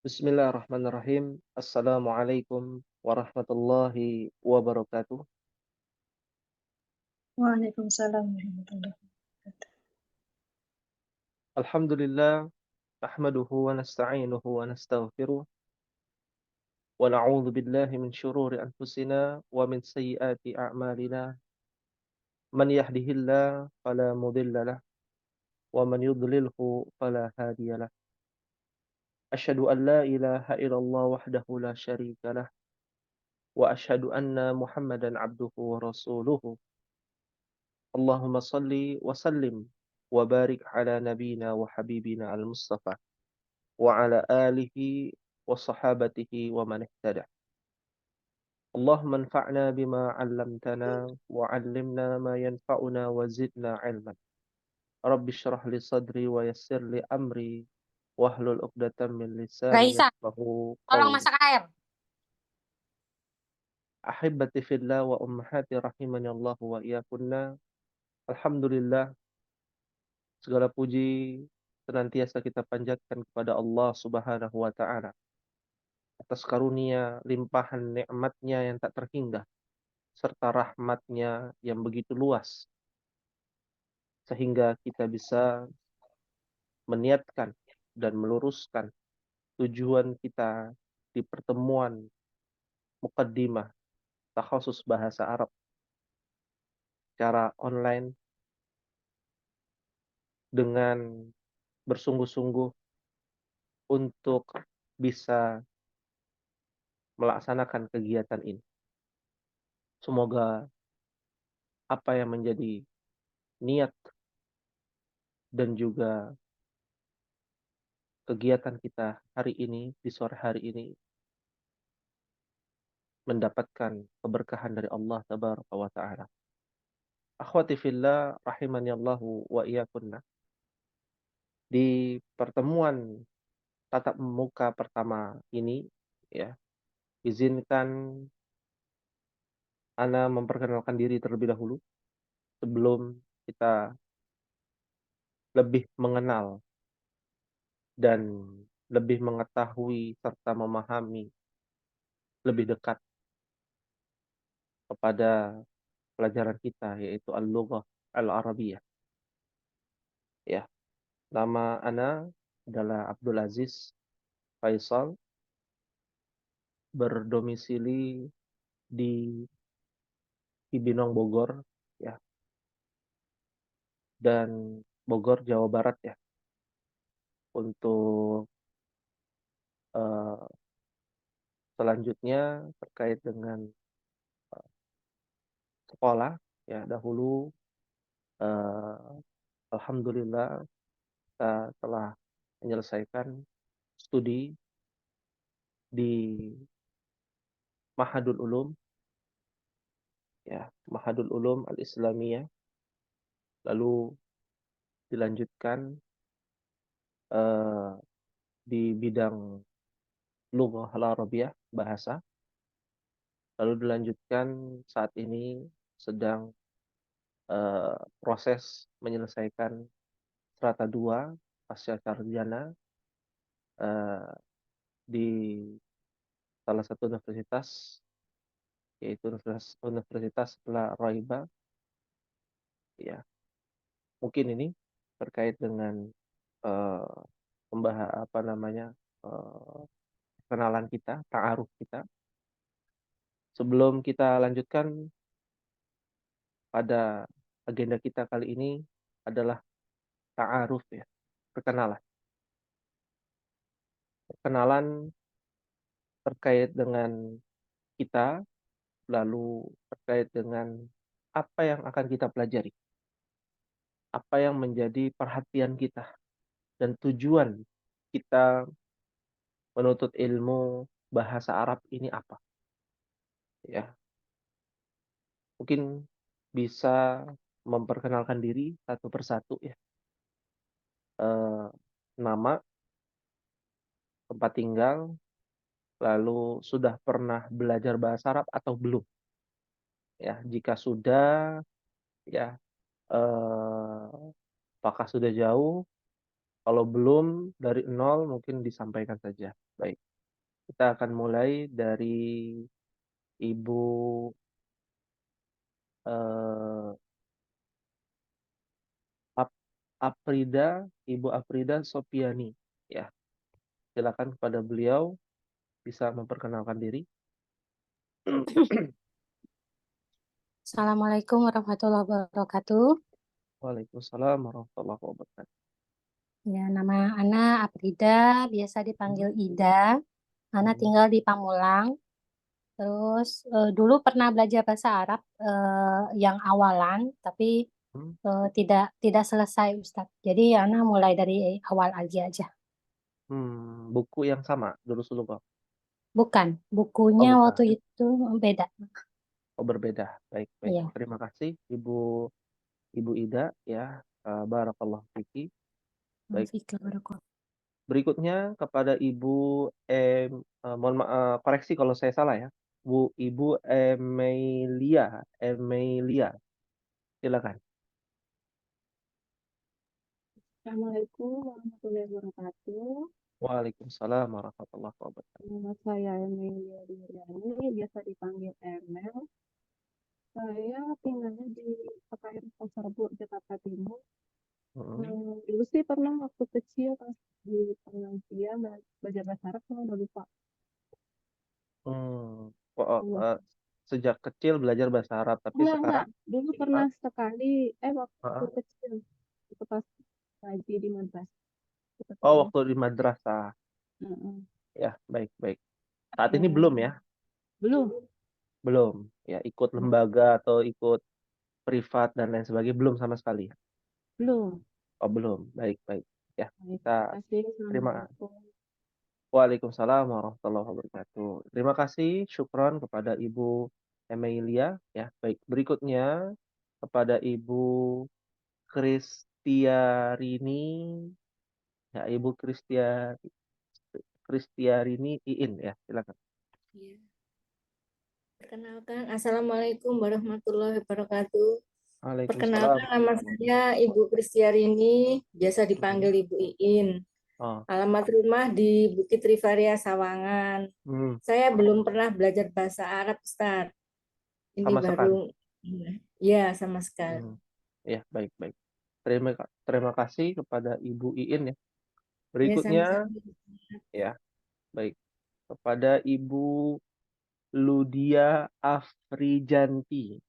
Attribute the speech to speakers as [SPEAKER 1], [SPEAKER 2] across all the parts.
[SPEAKER 1] Bismillahirrahmanirrahim. Assalamualaikum warahmatullahi wabarakatuh.
[SPEAKER 2] Waalaikumsalam warahmatullahi wabarakatuh.
[SPEAKER 1] Alhamdulillah, nahmaduhu wa nasta'inuhu wa nastaghfiruh wa na'udzu billahi min syururi anfusina wa min sayyiati a'malina. Man yahdihillahu fala mudilla lahu wa man yudlilhu fala hadiya lahu. Asyhadu an la ilaha illallah wahdahu la syarika lah wa asyhadu anna Muhammadan abduhu wa rasuluhu. Allahumma salli wa sallim wa barik ala nabiyyina wa habibina al-Mustafa wa ala alihi wa sahabatihi wa man ihtada. Allahumma anfa'na bima 'allamtana wa 'allimna ma yanfa'una wa zidna 'ilman. Rabbi shrah li sadri wa yassir li amri wahlul 'uqdatam min lisani
[SPEAKER 3] Raisa,
[SPEAKER 1] yafqahu
[SPEAKER 3] tolong
[SPEAKER 1] qawli.
[SPEAKER 3] masak air.
[SPEAKER 1] Ahibbati fillah wa ummahati rahimani Allah wa iyyakunna. Alhamdulillah, segala puji senantiasa kita panjatkan kepada Allah Subhanahu wa taala atas karunia limpahan nikmatnya yang tak terhingga serta rahmatnya yang begitu luas sehingga kita bisa meniatkan dan meluruskan tujuan kita di pertemuan mukaddimah takhasus bahasa Arab secara online dengan bersungguh-sungguh untuk bisa melaksanakan kegiatan ini. Semoga apa yang menjadi niat dan juga kegiatan kita hari ini, di sore hari ini, mendapatkan keberkahan dari Allah Tabaraka wa Ta'ala. Akhwati fillah, rahimani Allahu wa iyyakunna. Di pertemuan tatap muka pertama ini, ya, izinkan Ana memperkenalkan diri terlebih dahulu sebelum kita lebih mengenal dan lebih mengetahui serta memahami lebih dekat kepada pelajaran kita, yaitu Al-Lughah Al-Arabiyah. Ya, nama Ana adalah Abdul Aziz Faisal, berdomisili di Cibinong, Bogor, ya, dan Bogor, Jawa Barat, ya. Untuk eh, selanjutnya terkait dengan sekolah, ya, dahulu eh, alhamdulillah kita telah menyelesaikan studi di Mahadul Ulum, ya, Mahadul Ulum Al-Islamiyah, lalu dilanjutkan eh, di bidang Lughah Al-Arabiyah, bahasa, lalu dilanjutkan saat ini sedang proses menyelesaikan strata 2 pasca sarjana eh, di salah satu universitas, yaitu Universitas La Raiba, ya. Mungkin ini terkait dengan eh, apa namanya, eh, kenalan kita, ta'aruf kita. Sebelum kita lanjutkan pada agenda kita kali ini adalah ta'aruf, ya, perkenalan. Perkenalan terkait dengan kita, lalu terkait dengan apa yang akan kita pelajari, apa yang menjadi perhatian kita, dan tujuan kita menuntut ilmu bahasa Arab ini apa. Ya, mungkin bisa memperkenalkan diri satu persatu, ya. Eh, Nama, tempat tinggal, lalu sudah pernah belajar bahasa Arab atau belum. Ya, jika sudah, ya, apakah sudah jauh Kalau belum dari nol mungkin disampaikan saja. Baik, kita akan mulai dari Ibu, eee, Ap Ibu Afrida Sopiani, ya. Silakan kepada beliau bisa memperkenalkan diri.
[SPEAKER 3] Assalamualaikum warahmatullahi wabarakatuh.
[SPEAKER 1] Waalaikumsalam warahmatullahi wabarakatuh.
[SPEAKER 3] Ya, nama Ana Aprida, biasa dipanggil Ida. Ana tinggal di Pamulang. Terus dulu pernah belajar bahasa Arab yang awalan, tapi
[SPEAKER 1] Hmm,
[SPEAKER 3] tidak selesai Ustadz. Jadi Ana mulai dari awal aja.
[SPEAKER 1] buku yang sama dulu kok?
[SPEAKER 3] Bukan,
[SPEAKER 1] Oh,
[SPEAKER 3] bukunya
[SPEAKER 1] bukan.
[SPEAKER 3] waktu itu beda.
[SPEAKER 1] Oh, berbeda. Baik, baik.
[SPEAKER 3] Iya,
[SPEAKER 1] Terima kasih Ibu Ida, ya. Barakallahu fiki. Baik,
[SPEAKER 3] Fikih Barokallahu.
[SPEAKER 1] berikutnya kepada Ibu koreksi kalau saya salah ya. Ibu Emilia, silakan.
[SPEAKER 4] Assalamualaikum warahmatullahi wabarakatuh.
[SPEAKER 1] Waalaikumsalam warahmatullahi wabarakatuh.
[SPEAKER 4] Nama saya Emilia Diriani, biasa dipanggil Emel. Saya tinggalnya di PKR Pasar Bu, Jakarta Timur. Dulu sih pernah waktu kecil pas di pengajian belajar bahasa Arab, saya udah lupa.
[SPEAKER 1] Kok, sejak kecil belajar bahasa Arab, tapi
[SPEAKER 4] Enggak.
[SPEAKER 1] sekarang
[SPEAKER 4] Dulu pernah sekali, waktu
[SPEAKER 1] Heeh.
[SPEAKER 4] kecil, itu pas ngaji di madrasah. Itu
[SPEAKER 1] Oh,
[SPEAKER 4] pernah.
[SPEAKER 1] waktu di madrasah.
[SPEAKER 4] Heeh.
[SPEAKER 1] Ya, baik, baik. Saat ini
[SPEAKER 4] Dan
[SPEAKER 1] belum ya?
[SPEAKER 4] belum.
[SPEAKER 1] Belum. Ya, ikut lembaga atau ikut privat dan lain sebagainya belum sama sekali.
[SPEAKER 4] Belum.
[SPEAKER 1] Oh, belum. Baik, baik. Ya,
[SPEAKER 4] Baik,
[SPEAKER 1] kita
[SPEAKER 4] terima kasih.
[SPEAKER 1] terima.
[SPEAKER 4] Assalamualaikum.
[SPEAKER 1] Waalaikumsalam warahmatullahi wabarakatuh. Terima kasih, syukron kepada Ibu Emilia. Ya, baik. Berikutnya kepada Ibu Kristiarini. Ya, Ibu Kristiarini Iin, ya, silakan.
[SPEAKER 5] Ya. Perkenalkan, Assalamualaikum warahmatullahi wabarakatuh.
[SPEAKER 1] Waalaikumsalam.
[SPEAKER 5] Perkenalkan, nama saya Ibu Kristiarini, biasa dipanggil Ibu Iin.
[SPEAKER 1] Oh,
[SPEAKER 5] Alamat rumah di Bukit Rivaria, Sawangan. Saya belum pernah belajar bahasa Arab, Ustaz. Ini
[SPEAKER 1] sama sekali.
[SPEAKER 5] baru, ya sama sekali.
[SPEAKER 1] Ya, baik, baik. Terima kasih kepada Ibu Iin ya.
[SPEAKER 5] Ya,
[SPEAKER 1] Berikutnya,
[SPEAKER 5] sama-sama.
[SPEAKER 1] ya, baik. Kepada Ibu Ludia Afrijanti.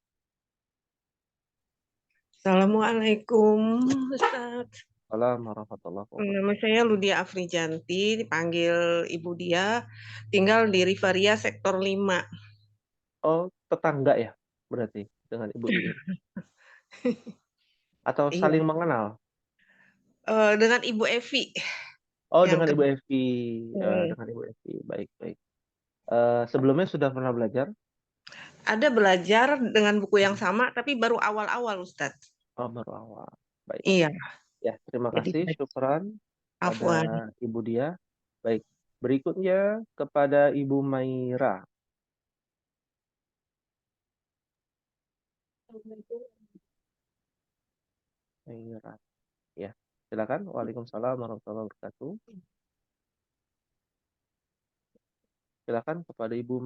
[SPEAKER 6] Assalamualaikum, Ustaz.
[SPEAKER 1] Assalamualaikum warahmatullahi wabarakatuh.
[SPEAKER 6] Nama saya Ludia Afrijanti, dipanggil Ibu Dia, tinggal di Rivaria Sektor 5.
[SPEAKER 1] Oh, tetangga ya, berarti dengan Ibu Iin. Atau
[SPEAKER 6] Iya.
[SPEAKER 1] saling mengenal?
[SPEAKER 6] Dengan Ibu Evi.
[SPEAKER 1] Oh,
[SPEAKER 6] yang
[SPEAKER 1] dengan Ibu
[SPEAKER 6] kedua.
[SPEAKER 1] Evi. Dengan Ibu Evi. Baik, baik. Sebelumnya sudah pernah belajar?
[SPEAKER 6] Ada belajar dengan buku yang sama, tapi baru awal-awal, Ustaz.
[SPEAKER 1] Oh, baru awal. Baik.
[SPEAKER 6] Iya.
[SPEAKER 1] Ya, terima
[SPEAKER 6] Jadi,
[SPEAKER 1] kasih, syukran
[SPEAKER 6] afwan.
[SPEAKER 1] pada Ibu Dia. Baik, berikutnya kepada Ibu Maira. Maira. Ya, silakan. Waalaikumsalam warahmatullahi wabarakatuh. Silakan kepada Ibu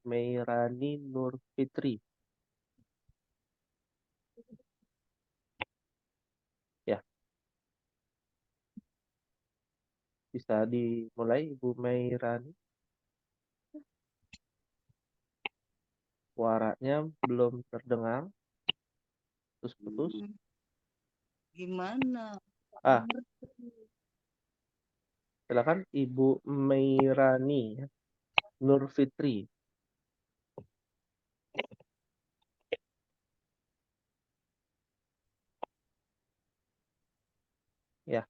[SPEAKER 1] Mairani Nur Fitri. Ya. Bisa dimulai Ibu Mairani. Suaranya belum terdengar. Putus-putus.
[SPEAKER 7] Gimana?
[SPEAKER 1] Silakan Ibu Mairani Nur Fitri. Ya.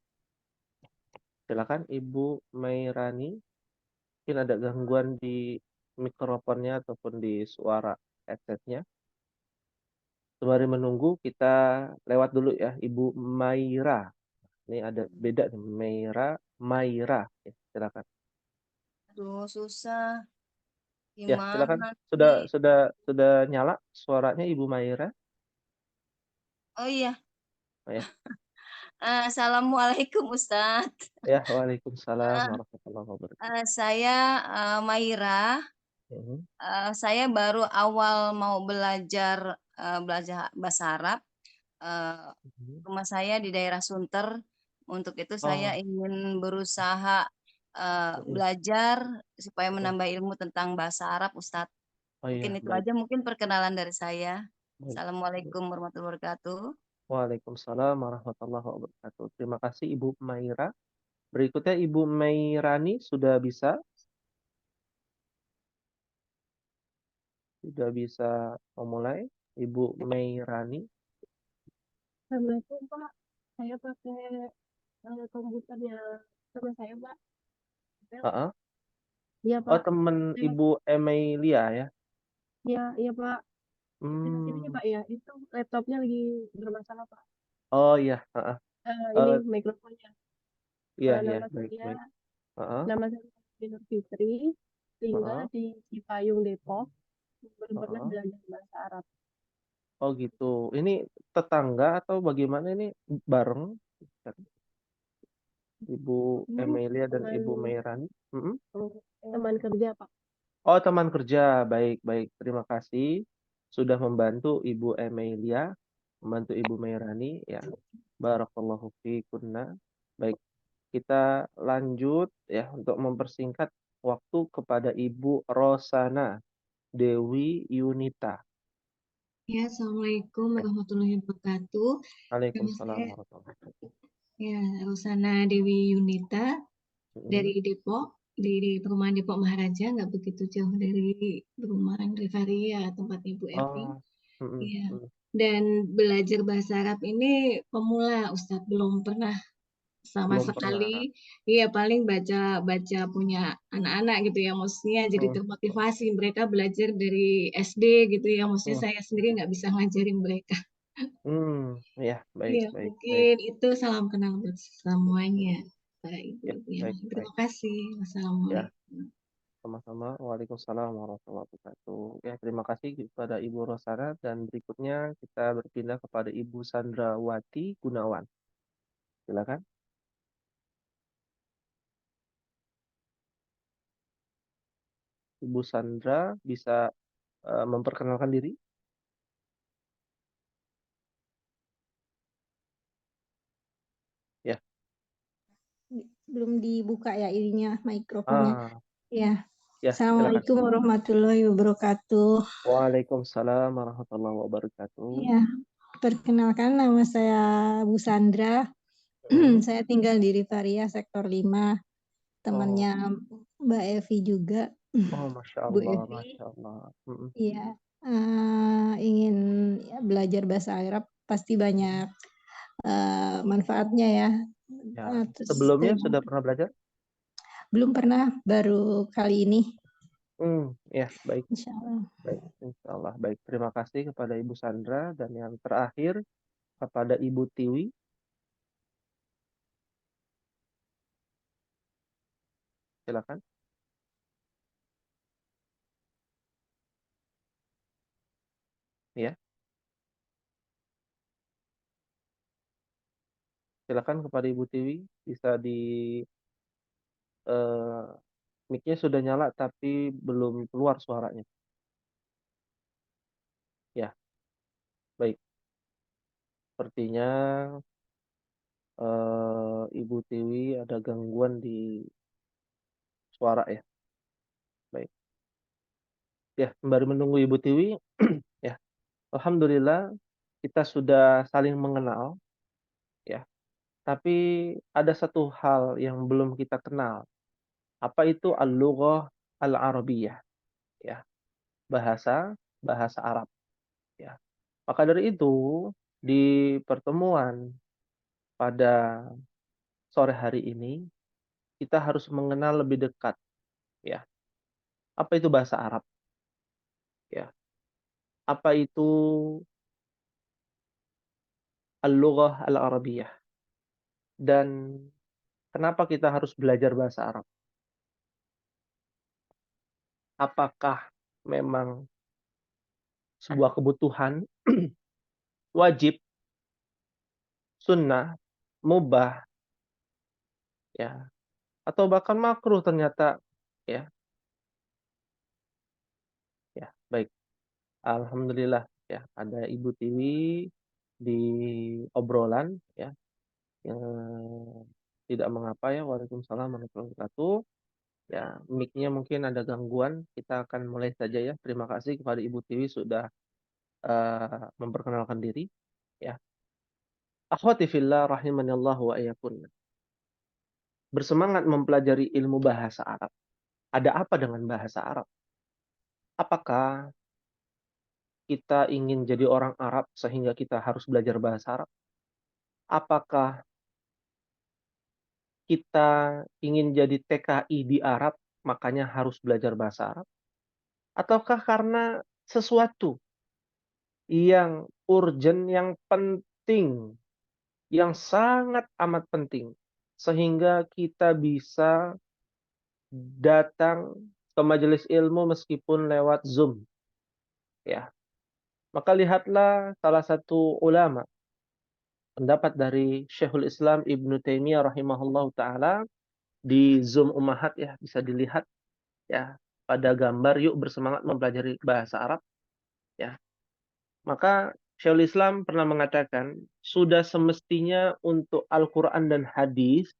[SPEAKER 1] Silakan Ibu Mairani. Mungkin ada gangguan di mikrofonnya ataupun di suara headsetnya. Sembari menunggu kita lewat dulu ya Ibu Maira. Ini ada beda nih, Maira. Ya, silakan.
[SPEAKER 7] Aduh, susah.
[SPEAKER 1] Ya, silakan.
[SPEAKER 7] Gimana
[SPEAKER 1] Sudah
[SPEAKER 7] nih?
[SPEAKER 1] sudah nyala suaranya Ibu Maira?
[SPEAKER 7] Oh iya.
[SPEAKER 1] Oh, ya.
[SPEAKER 7] Assalamualaikum Ustadz.
[SPEAKER 1] Ya, waalaikumsalam
[SPEAKER 7] Eh,
[SPEAKER 1] warahmatullahi wabarakatuh.
[SPEAKER 7] saya Maira.
[SPEAKER 1] Mhm,
[SPEAKER 7] Saya baru awal mau belajar bahasa Arab.
[SPEAKER 1] mhm.
[SPEAKER 7] Rumah saya di daerah Sunter. Untuk itu saya
[SPEAKER 1] Oh,
[SPEAKER 7] ingin berusaha
[SPEAKER 1] mhm,
[SPEAKER 7] belajar supaya
[SPEAKER 1] mhm.
[SPEAKER 7] menambah ilmu tentang bahasa Arab, Ustadz.
[SPEAKER 1] Oh iya,
[SPEAKER 7] Mungkin itu
[SPEAKER 1] baik,
[SPEAKER 7] aja, mungkin perkenalan dari saya.
[SPEAKER 1] baik.
[SPEAKER 7] Assalamualaikum warahmatullahi wabarakatuh.
[SPEAKER 1] Waalaikumsalam warahmatullahi wabarakatuh. Terima kasih Ibu Maira. Berikutnya Ibu Mairani sudah bisa memulai. Ibu Mairani.
[SPEAKER 4] Assalamualaikum Pak. Saya pakai komputernya teman saya Pak.
[SPEAKER 1] Heeh.
[SPEAKER 4] Iya
[SPEAKER 1] Oh,
[SPEAKER 4] Pak.
[SPEAKER 1] teman
[SPEAKER 4] Saya,
[SPEAKER 1] Ibu Emilia ya.
[SPEAKER 4] iya iya Pak. Ini
[SPEAKER 1] Hmm.
[SPEAKER 4] Pak ya, itu laptopnya lagi bermasalah Pak.
[SPEAKER 1] Oh iya, heeh.
[SPEAKER 4] Ini
[SPEAKER 1] Eh,
[SPEAKER 4] mikrofonnya.
[SPEAKER 1] iya, iya,
[SPEAKER 4] Nama
[SPEAKER 1] baik,
[SPEAKER 4] saya
[SPEAKER 1] baik. Heeh,
[SPEAKER 4] nama saya Nur Fitri, tinggal
[SPEAKER 1] heeh,
[SPEAKER 4] di Cipayung Depok. Belum pernah
[SPEAKER 1] heeh.
[SPEAKER 4] belajar bahasa Arab.
[SPEAKER 1] Oh gitu. Ini tetangga atau bagaimana ini bareng Ibu
[SPEAKER 4] Ini
[SPEAKER 1] Emilia dan
[SPEAKER 4] teman
[SPEAKER 1] Ibu Mairani? Mm-mm.
[SPEAKER 4] teman kerja Pak.
[SPEAKER 1] Oh, teman kerja. Baik, baik. Terima kasih sudah membantu Ibu Emilia, membantu Ibu Mairani ya. Barakallahu fikunna. Baik, kita lanjut ya untuk mempersingkat waktu kepada Ibu Rosana Dewi Yunita.
[SPEAKER 8] Ya, Assalamualaikum
[SPEAKER 1] Ya.
[SPEAKER 8] warahmatullahi wabarakatuh. Nama
[SPEAKER 1] Waalaikumsalam
[SPEAKER 8] saya
[SPEAKER 1] warahmatullahi wabarakatuh.
[SPEAKER 8] ya Rosana Dewi Yunita
[SPEAKER 1] Mm-mm.
[SPEAKER 8] dari Depok, di perumahan Depok Maharaja, nggak begitu jauh dari perumahan Rivaria tempat Ibu Evi.
[SPEAKER 1] Oh, mm-mm,
[SPEAKER 8] Ya.
[SPEAKER 1] mm.
[SPEAKER 8] Dan belajar bahasa Arab ini pemula, Ustadz, belum pernah sama
[SPEAKER 1] Belum pernah.
[SPEAKER 8] sekali. Iya, paling baca punya anak-anak gitu ya, maksudnya jadi
[SPEAKER 1] Mm,
[SPEAKER 8] termotivasi mereka belajar dari SD gitu ya, maksudnya
[SPEAKER 1] mm,
[SPEAKER 8] saya sendiri nggak bisa ngajarin mereka.
[SPEAKER 1] Ya, baik,
[SPEAKER 8] Iya,
[SPEAKER 1] baik, baik.
[SPEAKER 8] mungkin itu salam kenal buat semuanya, para
[SPEAKER 1] Ya,
[SPEAKER 8] ibu-ibu yang
[SPEAKER 1] baik,
[SPEAKER 8] lain.
[SPEAKER 1] baik.
[SPEAKER 8] Terima kasih.
[SPEAKER 1] Ya,
[SPEAKER 8] Wassalamualaikum.
[SPEAKER 1] sama-sama. Waalaikumsalam warahmatullahi wabarakatuh. Ya, terima kasih kepada Ibu Rosana dan berikutnya kita berpindah kepada Ibu Sandrawati Gunawan. Silakan. Ibu Sandra bisa memperkenalkan diri? Ya.
[SPEAKER 9] Belum dibuka ya ininya mikrofonnya.
[SPEAKER 1] Ah,
[SPEAKER 9] Ya.
[SPEAKER 1] ya, silakan.
[SPEAKER 9] Assalamualaikum warahmatullahi wabarakatuh.
[SPEAKER 1] Waalaikumsalam warahmatullahi wabarakatuh.
[SPEAKER 9] Ya, perkenalkan nama saya Bu Sandra. Saya tinggal di Rivaria Sektor 5. Temannya Mbak Evi juga.
[SPEAKER 1] Oh, Masya
[SPEAKER 9] Bu
[SPEAKER 1] Allah,
[SPEAKER 9] Evi.
[SPEAKER 1] Masya Allah.
[SPEAKER 9] Iya. Ingin belajar bahasa Arab pasti banyak manfaatnya ya.
[SPEAKER 1] Ya.
[SPEAKER 9] Terus
[SPEAKER 1] Sebelumnya sudah pernah belajar?
[SPEAKER 9] belum pernah, baru kali ini.
[SPEAKER 1] Ya, baik.
[SPEAKER 9] Insya Allah.
[SPEAKER 1] Baik, insya Allah. Baik, terima kasih kepada Ibu Sandra dan yang terakhir kepada Ibu Tiwi. Silakan. Ya, silakan kepada Ibu Tiwi. Bisa di mic-nya sudah nyala tapi belum keluar suaranya. Ya, baik. Sepertinya Ibu Tiwi ada gangguan di suara ya. Baik. Ya, sembari menunggu Ibu Tiwi, ya. Alhamdulillah kita sudah saling mengenal, ya. Tapi ada satu hal yang belum kita kenal. Apa itu al-lughah al-arabiyah, ya. Bahasa Arab, ya. Maka dari itu, di pertemuan pada sore hari ini, kita harus mengenal lebih dekat, ya. Apa itu bahasa Arab, ya. Apa itu al-lughah al-arabiyah dan kenapa kita harus belajar bahasa Arab? Apakah memang sebuah kebutuhan wajib, sunnah, mubah, ya, atau bahkan makruh ternyata, ya. Ya, baik. Alhamdulillah, ya, ada Ibu Tiwi di obrolan, ya, yang tidak mengapa, ya. Waalaikumsalam warahmatullahi wabarakatuh. Ya, mic-nya mungkin ada gangguan. Kita akan mulai saja, ya. Terima kasih kepada Ibu Tiwi sudah memperkenalkan diri, ya. Akhwati fillah rahimanallah wa iyyakunna. Bersemangat mempelajari ilmu bahasa Arab. Ada apa dengan bahasa Arab? Apakah kita ingin jadi orang Arab sehingga kita harus belajar bahasa Arab? Apakah kita ingin jadi TKI di Arab, makanya harus belajar bahasa Arab? Ataukah karena sesuatu yang urgent, yang penting, yang sangat amat penting, sehingga kita bisa datang ke majelis ilmu meskipun lewat Zoom, ya. Maka lihatlah salah satu ulama, pendapat dari Syekhul Islam Ibnu Taimiyah rahimahullahu taala di Zoom Ummahat, ya, bisa dilihat, ya, pada gambar. Yuk bersemangat mempelajari bahasa Arab, ya. Maka Syekhul Islam pernah mengatakan sudah semestinya untuk Al-Qur'an dan hadis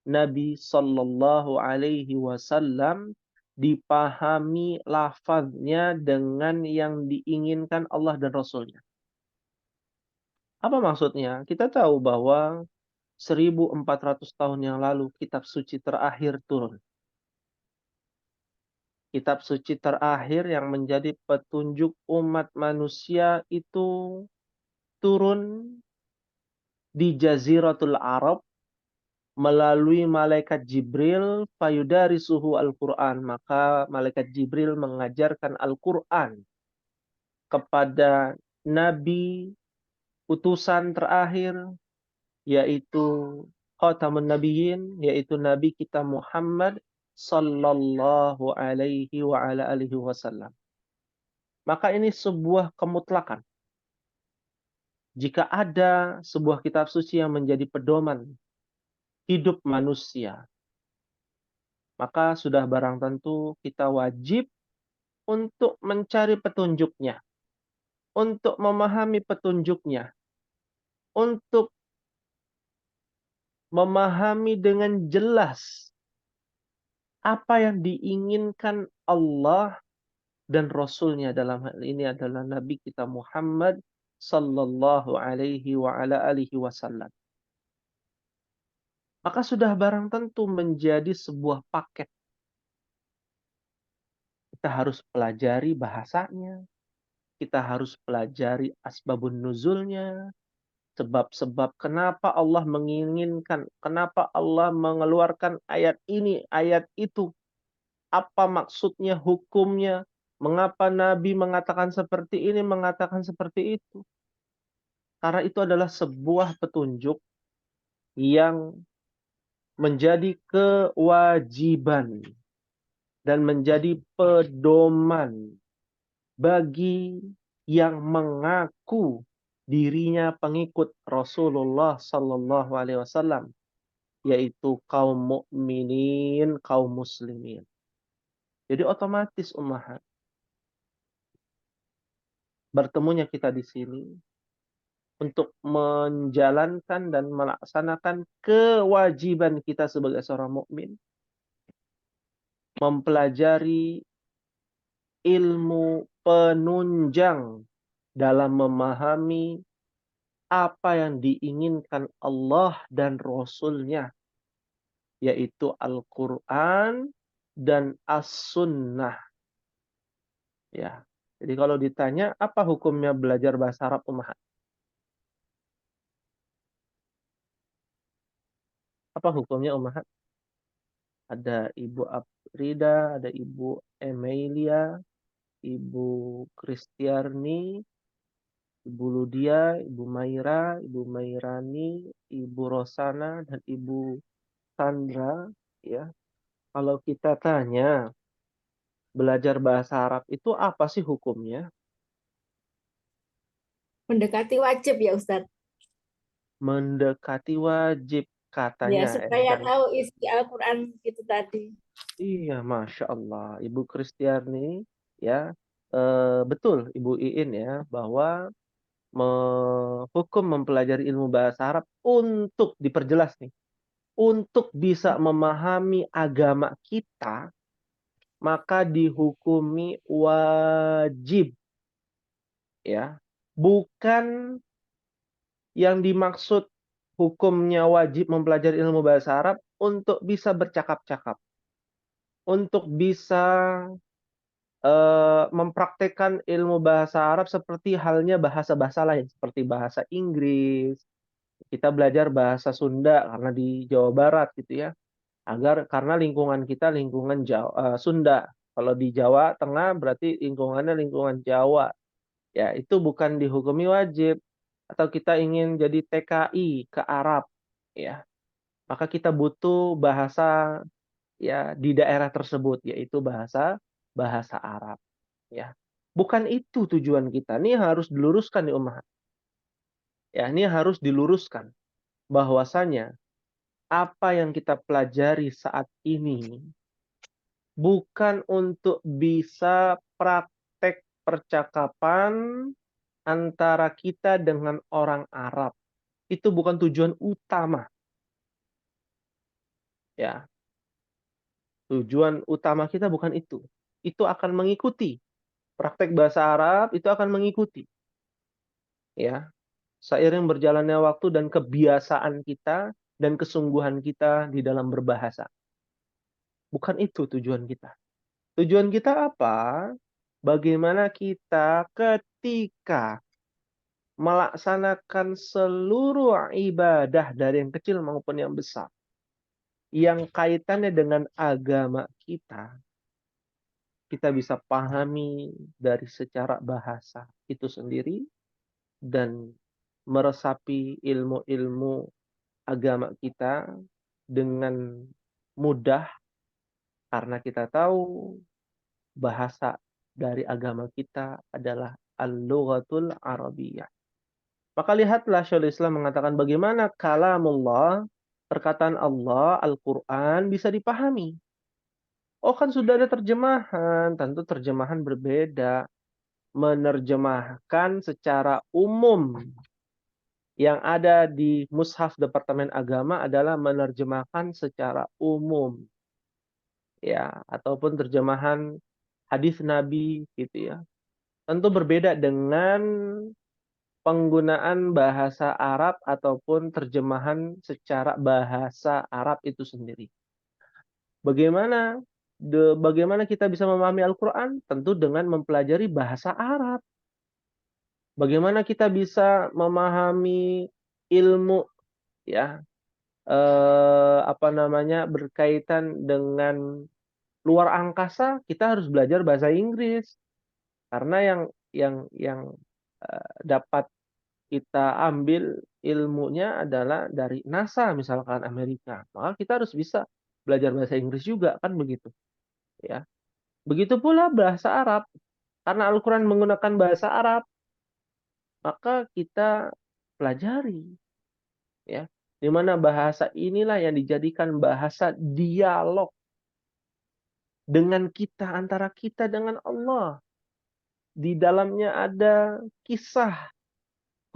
[SPEAKER 1] Nabi Sallallahu Alaihi Wasallam dipahami lafaznya dengan yang diinginkan Allah dan Rasulnya. Apa maksudnya? Kita tahu bahwa 1400 tahun yang lalu kitab suci terakhir turun. Kitab suci terakhir yang menjadi petunjuk umat manusia itu turun di Jaziratul Arab melalui malaikat Jibril, fayudarisuhu Al-Quran. Maka malaikat Jibril mengajarkan Al-Quran kepada Nabi utusan terakhir, yaitu Khatamun Nabiyyin, yaitu Nabi kita Muhammad sallallahu alaihi wa ala alihi wasallam. Maka ini sebuah kemutlakan. Jika ada sebuah kitab suci yang menjadi pedoman hidup manusia, maka sudah barang tentu kita wajib untuk mencari petunjuknya, untuk memahami petunjuknya, untuk memahami dengan jelas apa yang diinginkan Allah dan Rasulnya. Dalam hal ini adalah Nabi kita Muhammad sallallahu alaihi wa ala alihi wasallam. Maka sudah barang tentu menjadi sebuah paket. Kita harus pelajari bahasanya, kita harus pelajari asbabun nuzulnya, sebab-sebab kenapa Allah menginginkan, kenapa Allah mengeluarkan ayat ini, ayat itu, apa maksudnya, hukumnya, mengapa Nabi mengatakan seperti ini, mengatakan seperti itu. Karena itu adalah sebuah petunjuk yang menjadi kewajiban dan menjadi pedoman bagi yang mengaku dirinya pengikut Rasulullah sallallahu alaihi wasallam, yaitu kaum mukminin, kaum muslimin. Jadi otomatis ummahat, bertemunya kita di sini untuk menjalankan dan melaksanakan kewajiban kita sebagai seorang mukmin, mempelajari ilmu penunjang dalam memahami apa yang diinginkan Allah dan Rasul-Nya, yaitu Al-Quran dan As-Sunnah. Ya. Jadi kalau ditanya apa hukumnya belajar bahasa Arab ummahat? Apa hukumnya ummahat? Ada Ibu Afrida, ada Ibu Emilia, Ibu Kristiarni, Ibu Ludia, Ibu Maira, Ibu Mairani, Ibu Rosana, dan Ibu Sandra. Ya, kalau kita tanya belajar bahasa Arab itu apa sih hukumnya?
[SPEAKER 5] Mendekati wajib ya Ustadz.
[SPEAKER 1] Mendekati wajib
[SPEAKER 5] Ya,
[SPEAKER 1] katanya
[SPEAKER 5] supaya
[SPEAKER 1] kan.
[SPEAKER 5] tahu isi Al-Quran itu tadi.
[SPEAKER 1] Iya, Masya Allah. Ibu Kristiani ya, betul Ibu Iin ya, bahwa hukum mempelajari ilmu bahasa Arab untuk diperjelas nih, untuk bisa memahami agama kita, maka dihukumi wajib ya. Bukan yang dimaksud hukumnya wajib mempelajari ilmu bahasa Arab untuk bisa bercakap-cakap, untuk bisa mempraktekkan ilmu bahasa Arab seperti halnya bahasa-bahasa lain, seperti bahasa Inggris. Kita belajar bahasa Sunda karena di Jawa Barat gitu ya, karena lingkungan kita lingkungan Sunda. Kalau di Jawa Tengah berarti lingkungannya lingkungan Jawa. Ya, itu bukan dihukumi wajib. Atau kita ingin jadi TKI ke Arab, ya, maka kita butuh bahasa ya di daerah tersebut, yaitu bahasa Arab. Ya, bukan itu tujuan kita. Ini harus diluruskan di umat. Ya, ini harus diluruskan bahwasanya apa yang kita pelajari saat ini bukan untuk bisa praktek percakapan antara kita dengan orang Arab. Itu bukan tujuan utama. Ya, tujuan utama kita bukan itu. Itu akan mengikuti. Praktek bahasa Arab itu akan mengikuti. Ya, seiring berjalannya waktu dan kebiasaan kita dan kesungguhan kita di dalam berbahasa. Bukan itu tujuan kita. Tujuan kita apa? Bagaimana kita ketika melaksanakan seluruh ibadah dari yang kecil maupun yang besar, yang kaitannya dengan agama kita, kita bisa pahami dari secara bahasa itu sendiri dan meresapi ilmu-ilmu agama kita dengan mudah karena kita tahu bahasa dari agama kita adalah al-lughatul arabiyyah. Maka lihatlah Syekhul Islam mengatakan bagaimana kalamullah, perkataan Allah, Al-Quran bisa dipahami. Oh kan sudah ada terjemahan, tentu terjemahan berbeda. Menerjemahkan secara umum yang ada di Mushaf Departemen Agama adalah menerjemahkan secara umum. Ya, ataupun terjemahan hadis Nabi gitu ya. Tentu berbeda dengan penggunaan bahasa Arab ataupun terjemahan secara bahasa Arab itu sendiri. Bagaimana kita bisa memahami Al-Quran? Tentu dengan mempelajari bahasa Arab. Bagaimana kita bisa memahami ilmu ya berkaitan dengan luar angkasa, kita harus belajar bahasa Inggris. Karena yang dapat kita ambil ilmunya adalah dari NASA misalkan Amerika. Maka kita harus bisa belajar bahasa Inggris juga kan begitu. Ya. Begitu pula bahasa Arab. Karena Al-Qur'an menggunakan bahasa Arab, maka kita pelajari ya. Di mana bahasa inilah yang dijadikan bahasa dialog dengan kita, antara kita dengan Allah. Di dalamnya ada kisah,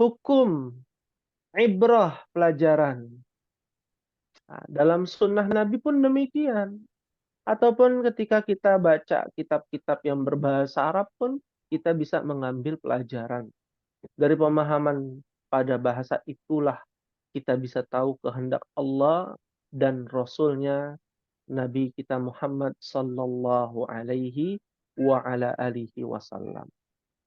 [SPEAKER 1] hukum, ibrah, pelajaran. Nah, dalam sunnah Nabi pun demikian. Ataupun ketika kita baca kitab-kitab yang berbahasa Arab pun, kita bisa mengambil pelajaran. Dari pemahaman pada bahasa itulah kita bisa tahu kehendak Allah dan Rasulnya Nabi kita Muhammad sallallahu alaihi wa ala alihi wasallam.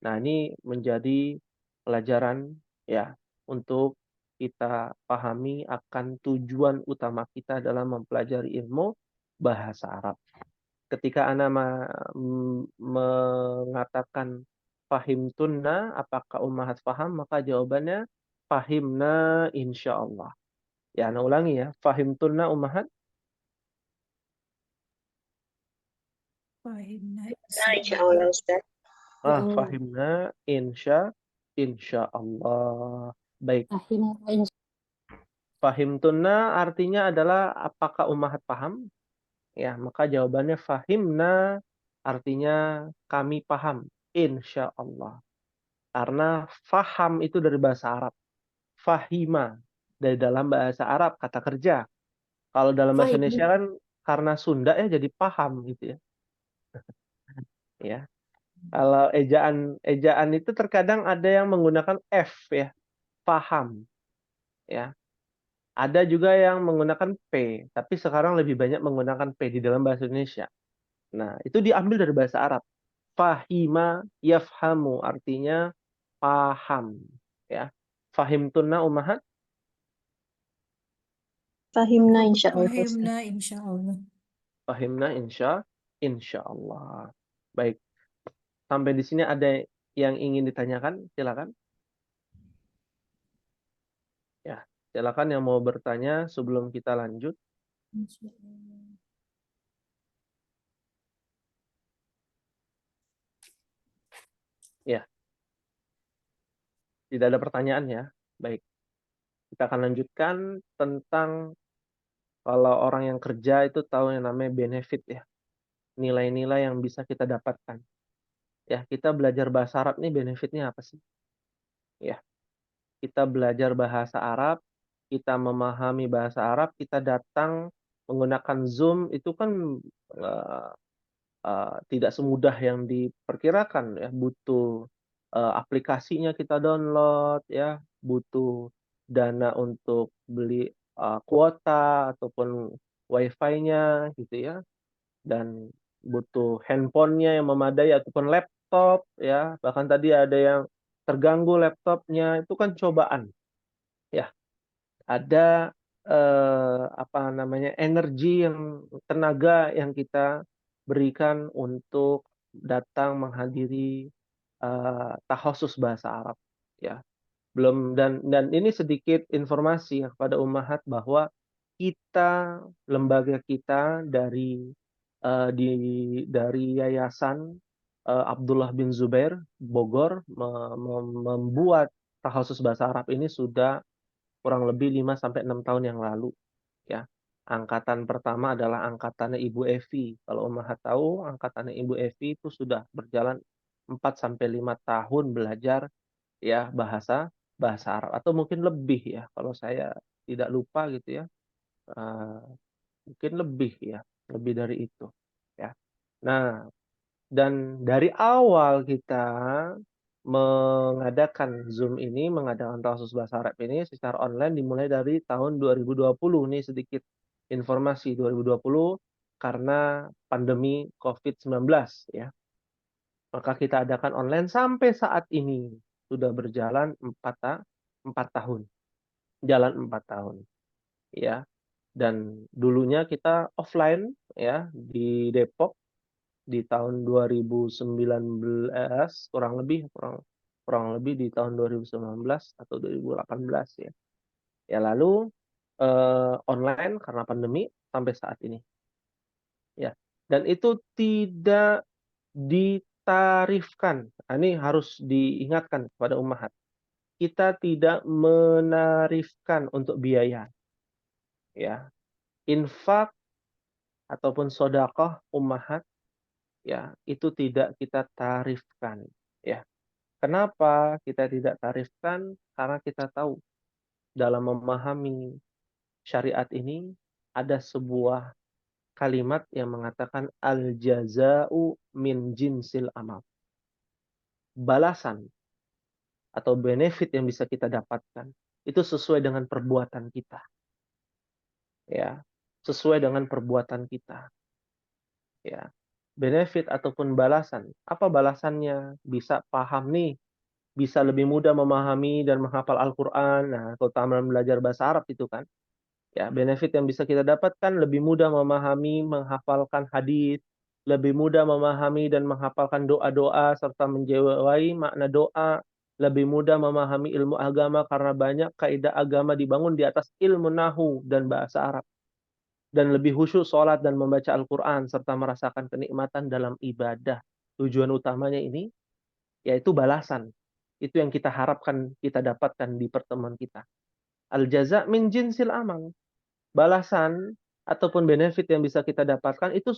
[SPEAKER 1] Nah, ini menjadi pelajaran ya untuk kita pahami akan tujuan utama kita dalam mempelajari ilmu bahasa Arab. Ketika Ana mengatakan fahimtunna, apakah ummahat paham? Maka jawabannya fahimna insyaallah. Ya, Ana ulangi ya. Fahimtunna ummahat?
[SPEAKER 2] Fahimna
[SPEAKER 5] Insyaallah Ustaz.
[SPEAKER 1] Fahimna insyaallah. Baik.
[SPEAKER 3] Fahim
[SPEAKER 1] Fahimtunna artinya adalah apakah ummahat paham? Ya, maka jawabannya fahimna artinya kami paham, insya Allah. Karena faham itu dari bahasa Arab. Fahima dari dalam bahasa Arab kata kerja. Kalau dalam bahasa
[SPEAKER 5] Fahim.
[SPEAKER 1] Indonesia kan karena Sunda ya jadi paham gitu ya. Ya. Kalau ejaan itu terkadang ada yang menggunakan F ya, paham. Ya. Ada juga yang menggunakan P, tapi sekarang lebih banyak menggunakan P di dalam bahasa Indonesia. Nah, itu diambil dari bahasa Arab. Fahima yafhamu artinya paham, ya. Fahimtunna ummahat?
[SPEAKER 2] Fahimna insya Allah. Ustaz.
[SPEAKER 5] Fahimna insya Allah.
[SPEAKER 1] Fahimna insya Allah. Baik. Sampai di sini ada yang ingin ditanyakan? Silakan. Ya, silakan yang mau bertanya sebelum kita lanjut. Ya. Tidak ada pertanyaan ya. Baik. Kita akan lanjutkan tentang kalau orang yang kerja itu tahu yang namanya benefit ya. Nilai-nilai yang bisa kita dapatkan. Ya, kita belajar bahasa Arab nih benefitnya apa sih? Ya. Kita belajar bahasa Arab, kita memahami bahasa Arab, kita datang menggunakan Zoom itu kan tidak semudah yang diperkirakan ya, butuh aplikasinya kita download ya, butuh dana untuk beli kuota ataupun wifi-nya gitu ya, dan butuh handphonenya yang memadai ataupun laptop ya, bahkan tadi ada yang terganggu laptopnya, itu kan cobaan ya. Ada apa namanya energi yang tenaga yang kita berikan untuk datang menghadiri tahosus bahasa Arab ya. Belum dan ini sedikit informasi ya kepada ummahat bahwa kita lembaga kita dari yayasan Abdullah bin Zubair Bogor membuat tahosus bahasa Arab ini sudah kurang lebih 5-6 tahun yang lalu ya. Angkatan pertama adalah angkatannya Ibu Evi. Kalau ummahat tahu, angkatannya Ibu Evi itu sudah berjalan 4-5 tahun belajar ya bahasa Arab atau mungkin lebih ya kalau saya tidak lupa gitu ya. Mungkin lebih ya, lebih dari itu ya. Nah, dan dari awal kita mengadakan Zoom ini, mengadakan tahusus bahasa Arab ini secara online dimulai dari tahun 2020. Nih sedikit informasi 2020 karena pandemi COVID-19 ya. Maka kita adakan online sampai saat ini sudah berjalan 4 tahun. Jalan 4 tahun. Ya. Dan dulunya kita offline ya di Depok di tahun 2019 kurang lebih di tahun 2019 atau 2018 ya. Ya lalu online karena pandemi sampai saat ini. Ya. Dan itu tidak ditarifkan. Nah, ini harus diingatkan kepada ummahat. Kita tidak menarifkan untuk biaya. Ya. Infak ataupun sedekah ummahat ya itu tidak kita tarifkan ya. Kenapa kita tidak tarifkan? Karena kita tahu dalam memahami syariat ini ada sebuah kalimat yang mengatakan al jaza'u min jinsil amal. Balasan atau benefit yang bisa kita dapatkan itu sesuai dengan perbuatan kita. Ya, sesuai dengan perbuatan kita. Ya. Benefit ataupun balasan. Apa balasannya? Bisa paham nih, bisa lebih mudah memahami dan menghafal Al-Quran. Nah, keutamaan belajar bahasa Arab itu kan. Ya, benefit yang bisa kita dapatkan lebih mudah memahami, menghafalkan hadis, lebih mudah memahami dan menghafalkan doa-doa serta menjiwai makna doa, lebih mudah memahami ilmu agama karena banyak kaidah agama dibangun di atas ilmu nahu dan bahasa Arab. Dan lebih khusyuk sholat dan membaca Al-Quran serta merasakan kenikmatan dalam ibadah. Tujuan utamanya ini yaitu balasan. Itu yang kita harapkan kita dapatkan di pertemuan kita. Al-jaza min jinsil amal. Balasan ataupun benefit yang bisa kita dapatkan itu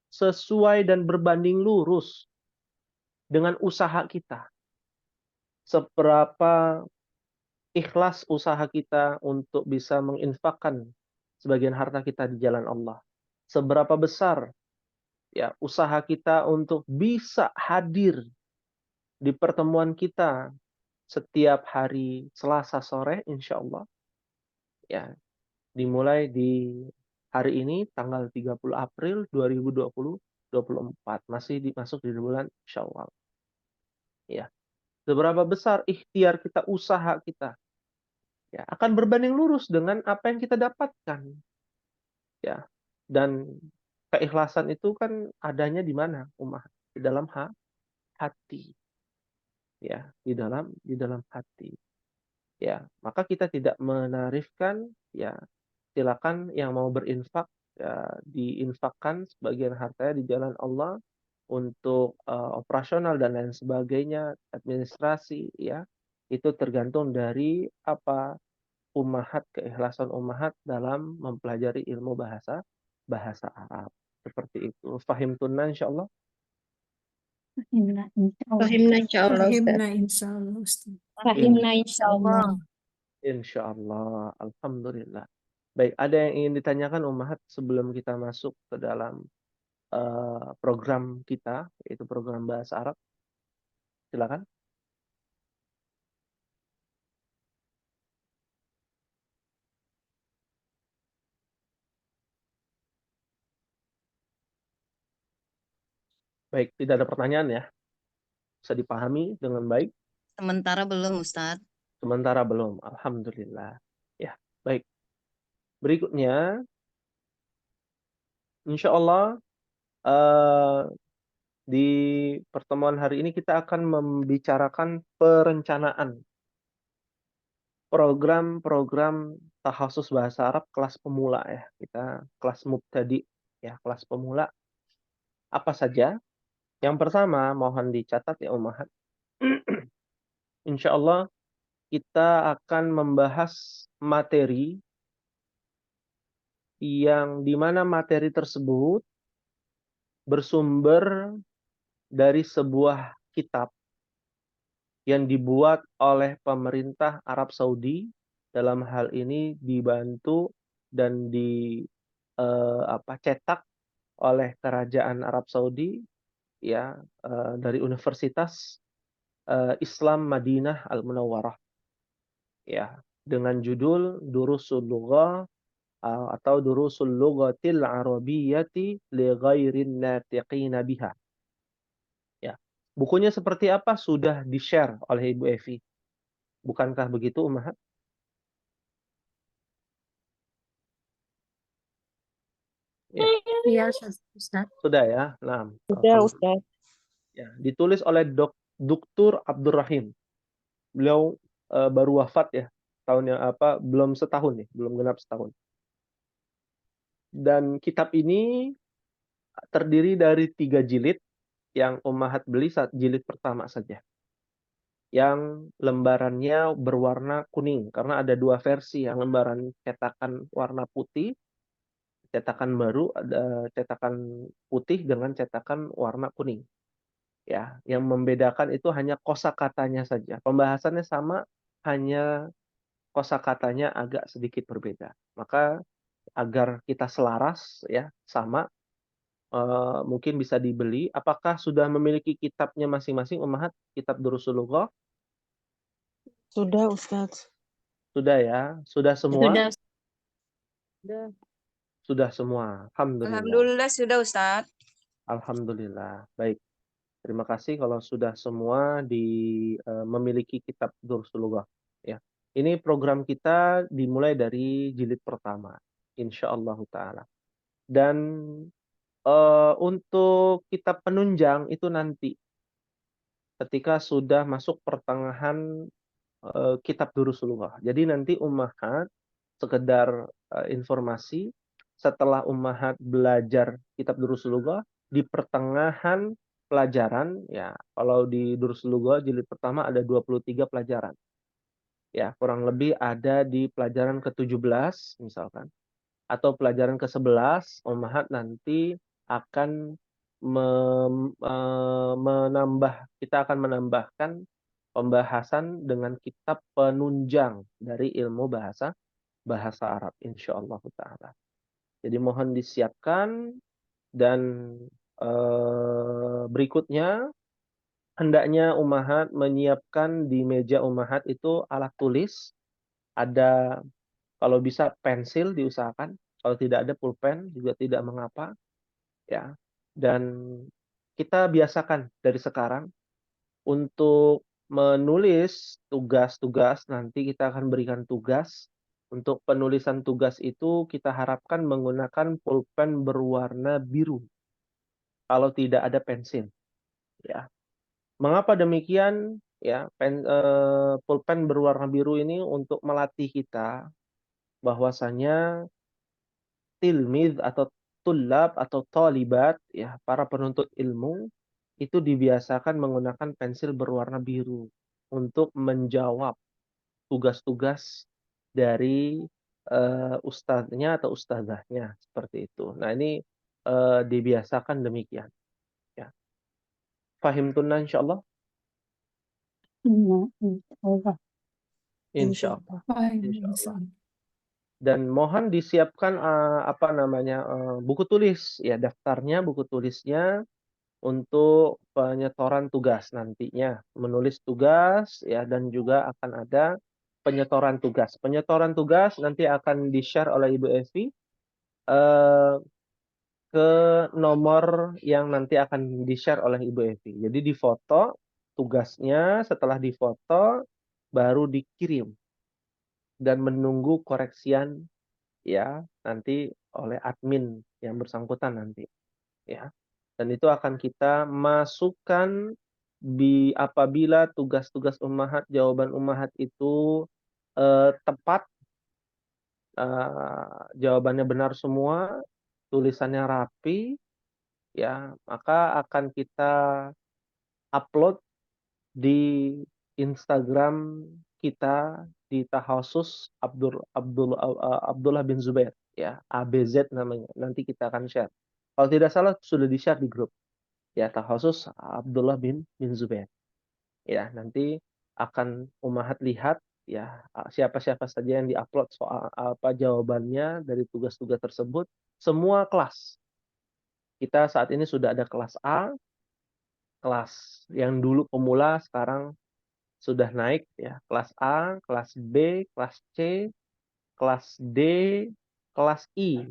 [SPEAKER 1] sesuai dan berbanding lurus dengan usaha kita. Seberapa ikhlas usaha kita untuk bisa menginfakkan sebagian harta kita di jalan Allah. Seberapa besar ya usaha kita untuk bisa hadir di pertemuan kita setiap hari Selasa sore insya Allah. Ya, dimulai di hari ini tanggal 30 April 2024 masih masuk di bulan Syawal. Ya. Seberapa besar ikhtiar kita, usaha kita ya akan berbanding lurus dengan apa yang kita dapatkan. Ya. Dan keikhlasan itu kan adanya di mana, Ummah? Di dalam hati. Ya, di dalam hati. Ya, maka kita tidak menarifkan ya silakan yang mau berinfak ya diinfakkan sebagian hartanya di jalan Allah untuk operasional dan lain sebagainya, administrasi ya. Itu tergantung dari apa ummahat, keikhlasan ummahat dalam mempelajari ilmu bahasa Arab. Seperti itu. Fahim tunna insyaallah.
[SPEAKER 3] Fahimna insyaallah.
[SPEAKER 2] Fahimna insyaallah Ustaz.
[SPEAKER 8] Fahimna insyaallah Ustaz.
[SPEAKER 3] Fahimna insyaallah.
[SPEAKER 1] Insyaallah. Alhamdulillah. Baik, ada yang ingin ditanyakan Ummahat sebelum kita masuk ke dalam program kita, yaitu program bahasa Arab? Silakan. Baik, tidak ada pertanyaan ya? Bisa dipahami dengan baik?
[SPEAKER 7] Sementara belum, Ustadz.
[SPEAKER 1] Sementara belum, alhamdulillah. Ya, baik. Berikutnya, insya Allah di pertemuan hari ini kita akan membicarakan perencanaan program-program takhasus bahasa Arab kelas pemula ya. Kita kelas mubtadi ya, kelas pemula. Apa saja? Yang pertama, mohon dicatat ya Ummahat. Insya Allah kita akan membahas materi yang dimana materi tersebut bersumber dari sebuah kitab yang dibuat oleh pemerintah Arab Saudi, dalam hal ini dibantu dan cetak oleh kerajaan Arab Saudi ya, dari Universitas Islam Madinah Al-Munawwarah ya, dengan judul Durusul Lughah atau Durusul Lughatil Arabiyyati li ghairin natiqina biha. Ya. Bukunya seperti apa sudah di-share oleh Ibu Evi. Bukankah begitu Ummahat? Ya.
[SPEAKER 3] Iya, Ustaz.
[SPEAKER 1] Sudah ya. Nah,
[SPEAKER 2] Sudah Ustaz.
[SPEAKER 1] ya, ditulis oleh Dr. Abdurrahim. Beliau baru wafat ya. Tahun yang belum setahun ya, belum genap setahun. Dan kitab ini terdiri dari 3 jilid yang Ummahat beli jilid pertama saja. Yang lembarannya berwarna kuning karena ada 2 versi, yang lembaran cetakan warna putih, cetakan baru, ada cetakan putih dengan cetakan warna kuning. Ya, yang membedakan itu hanya kosakatanya saja. Pembahasannya sama, hanya kosakatanya agak sedikit berbeda. Maka agar kita selaras ya, sama, mungkin bisa dibeli. Apakah sudah memiliki kitabnya masing-masing Ummahat? Kitab Durusul Lughah?
[SPEAKER 2] Sudah Ustaz.
[SPEAKER 1] Sudah ya? Sudah semua?
[SPEAKER 3] Sudah.
[SPEAKER 1] Sudah semua. Alhamdulillah.
[SPEAKER 7] Alhamdulillah sudah, Ustadz.
[SPEAKER 1] Alhamdulillah. Baik. Terima kasih kalau sudah semua memiliki kitab Durusul Lughah ya. Ini program kita dimulai dari jilid pertama, insyaallah taala. Dan untuk kitab penunjang itu nanti ketika sudah masuk pertengahan kitab Durusul Lughah. Jadi nanti Ummahat sekedar informasi, setelah Ummahat belajar kitab Durusul Lughah di pertengahan pelajaran ya, kalau di Durusul Lughah jilid pertama ada 23 pelajaran. ya kurang lebih ada di pelajaran ke-17 misalkan, atau pelajaran ke-11, Ummahat nanti akan kita akan menambahkan pembahasan dengan kitab penunjang dari ilmu bahasa Arab insyaallah taala. Jadi mohon disiapkan dan berikutnya hendaknya Ummahat menyiapkan di meja Ummahat itu alat tulis, ada kalau bisa pensil diusahakan, kalau tidak ada pulpen juga tidak mengapa, ya. Dan kita biasakan dari sekarang untuk menulis tugas-tugas, nanti kita akan berikan tugas. Untuk penulisan tugas itu kita harapkan menggunakan pulpen berwarna biru, kalau tidak ada pensil, ya. Mengapa demikian? Ya, pulpen berwarna biru ini untuk melatih kita bahwasanya tilmid atau tulab atau talibat, ya, para penuntut ilmu itu dibiasakan menggunakan pensil berwarna biru untuk menjawab tugas-tugas dari ustadznya atau ustadzahnya seperti itu. Nah, ini dibiasakan demikian, ya. Fahimtunna insyaallah?
[SPEAKER 3] Insyaallah.
[SPEAKER 1] Insyaallah.
[SPEAKER 8] Baik,
[SPEAKER 1] Insyaallah.
[SPEAKER 8] Ustaz.
[SPEAKER 1] Dan mohon disiapkan buku tulis, ya, daftarnya, buku tulisnya untuk penyetoran tugas nantinya, menulis tugas, ya, dan juga akan ada penyetoran tugas. Penyetoran tugas nanti akan di-share oleh Ibu Evi ke nomor yang nanti akan di-share oleh Ibu Evi. Jadi difoto tugasnya, setelah difoto baru dikirim dan menunggu koreksian, ya, nanti oleh admin yang bersangkutan nanti, ya. Dan itu akan kita masukkan apabila tugas-tugas Ummahat, jawaban Ummahat itu tepat, jawabannya benar semua, tulisannya rapi, ya, maka akan kita upload di Instagram kita di Takhasus Abdullah bin Zubair, ya, ABZ namanya. Nanti kita akan share. Kalau tidak salah sudah di-share di grup, ya, Takhasus Abdullah bin Zubair. Ya, nanti akan Ummahat lihat, ya, siapa-siapa saja yang diupload soal apa jawabannya dari tugas-tugas tersebut, semua kelas. Kita saat ini sudah ada kelas A, kelas yang dulu pemula sekarang sudah naik, ya, kelas A, kelas B, kelas C, kelas D, kelas I,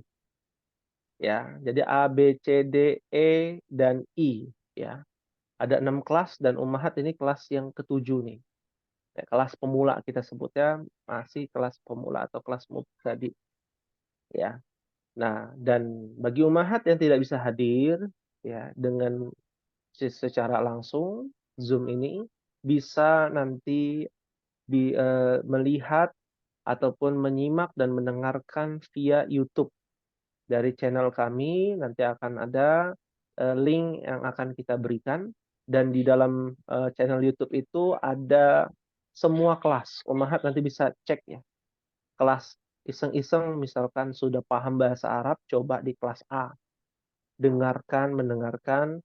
[SPEAKER 1] ya. Jadi A, B, C, D, E, dan I, ya. Ada 6 kelas dan Ummahat ini kelas yang ke-7 nih. Ya, kelas pemula kita sebutnya masih kelas pemula atau kelas mubtadi, ya. Nah, dan bagi Ummahat yang tidak bisa hadir, ya, dengan secara langsung Zoom ini bisa nanti melihat ataupun menyimak dan mendengarkan via YouTube dari channel kami. Nanti akan ada link yang akan kita berikan, dan di dalam channel YouTube itu ada semua kelas. Ummahat nanti bisa cek, ya, kelas iseng-iseng misalkan sudah paham bahasa Arab, coba di kelas A mendengarkan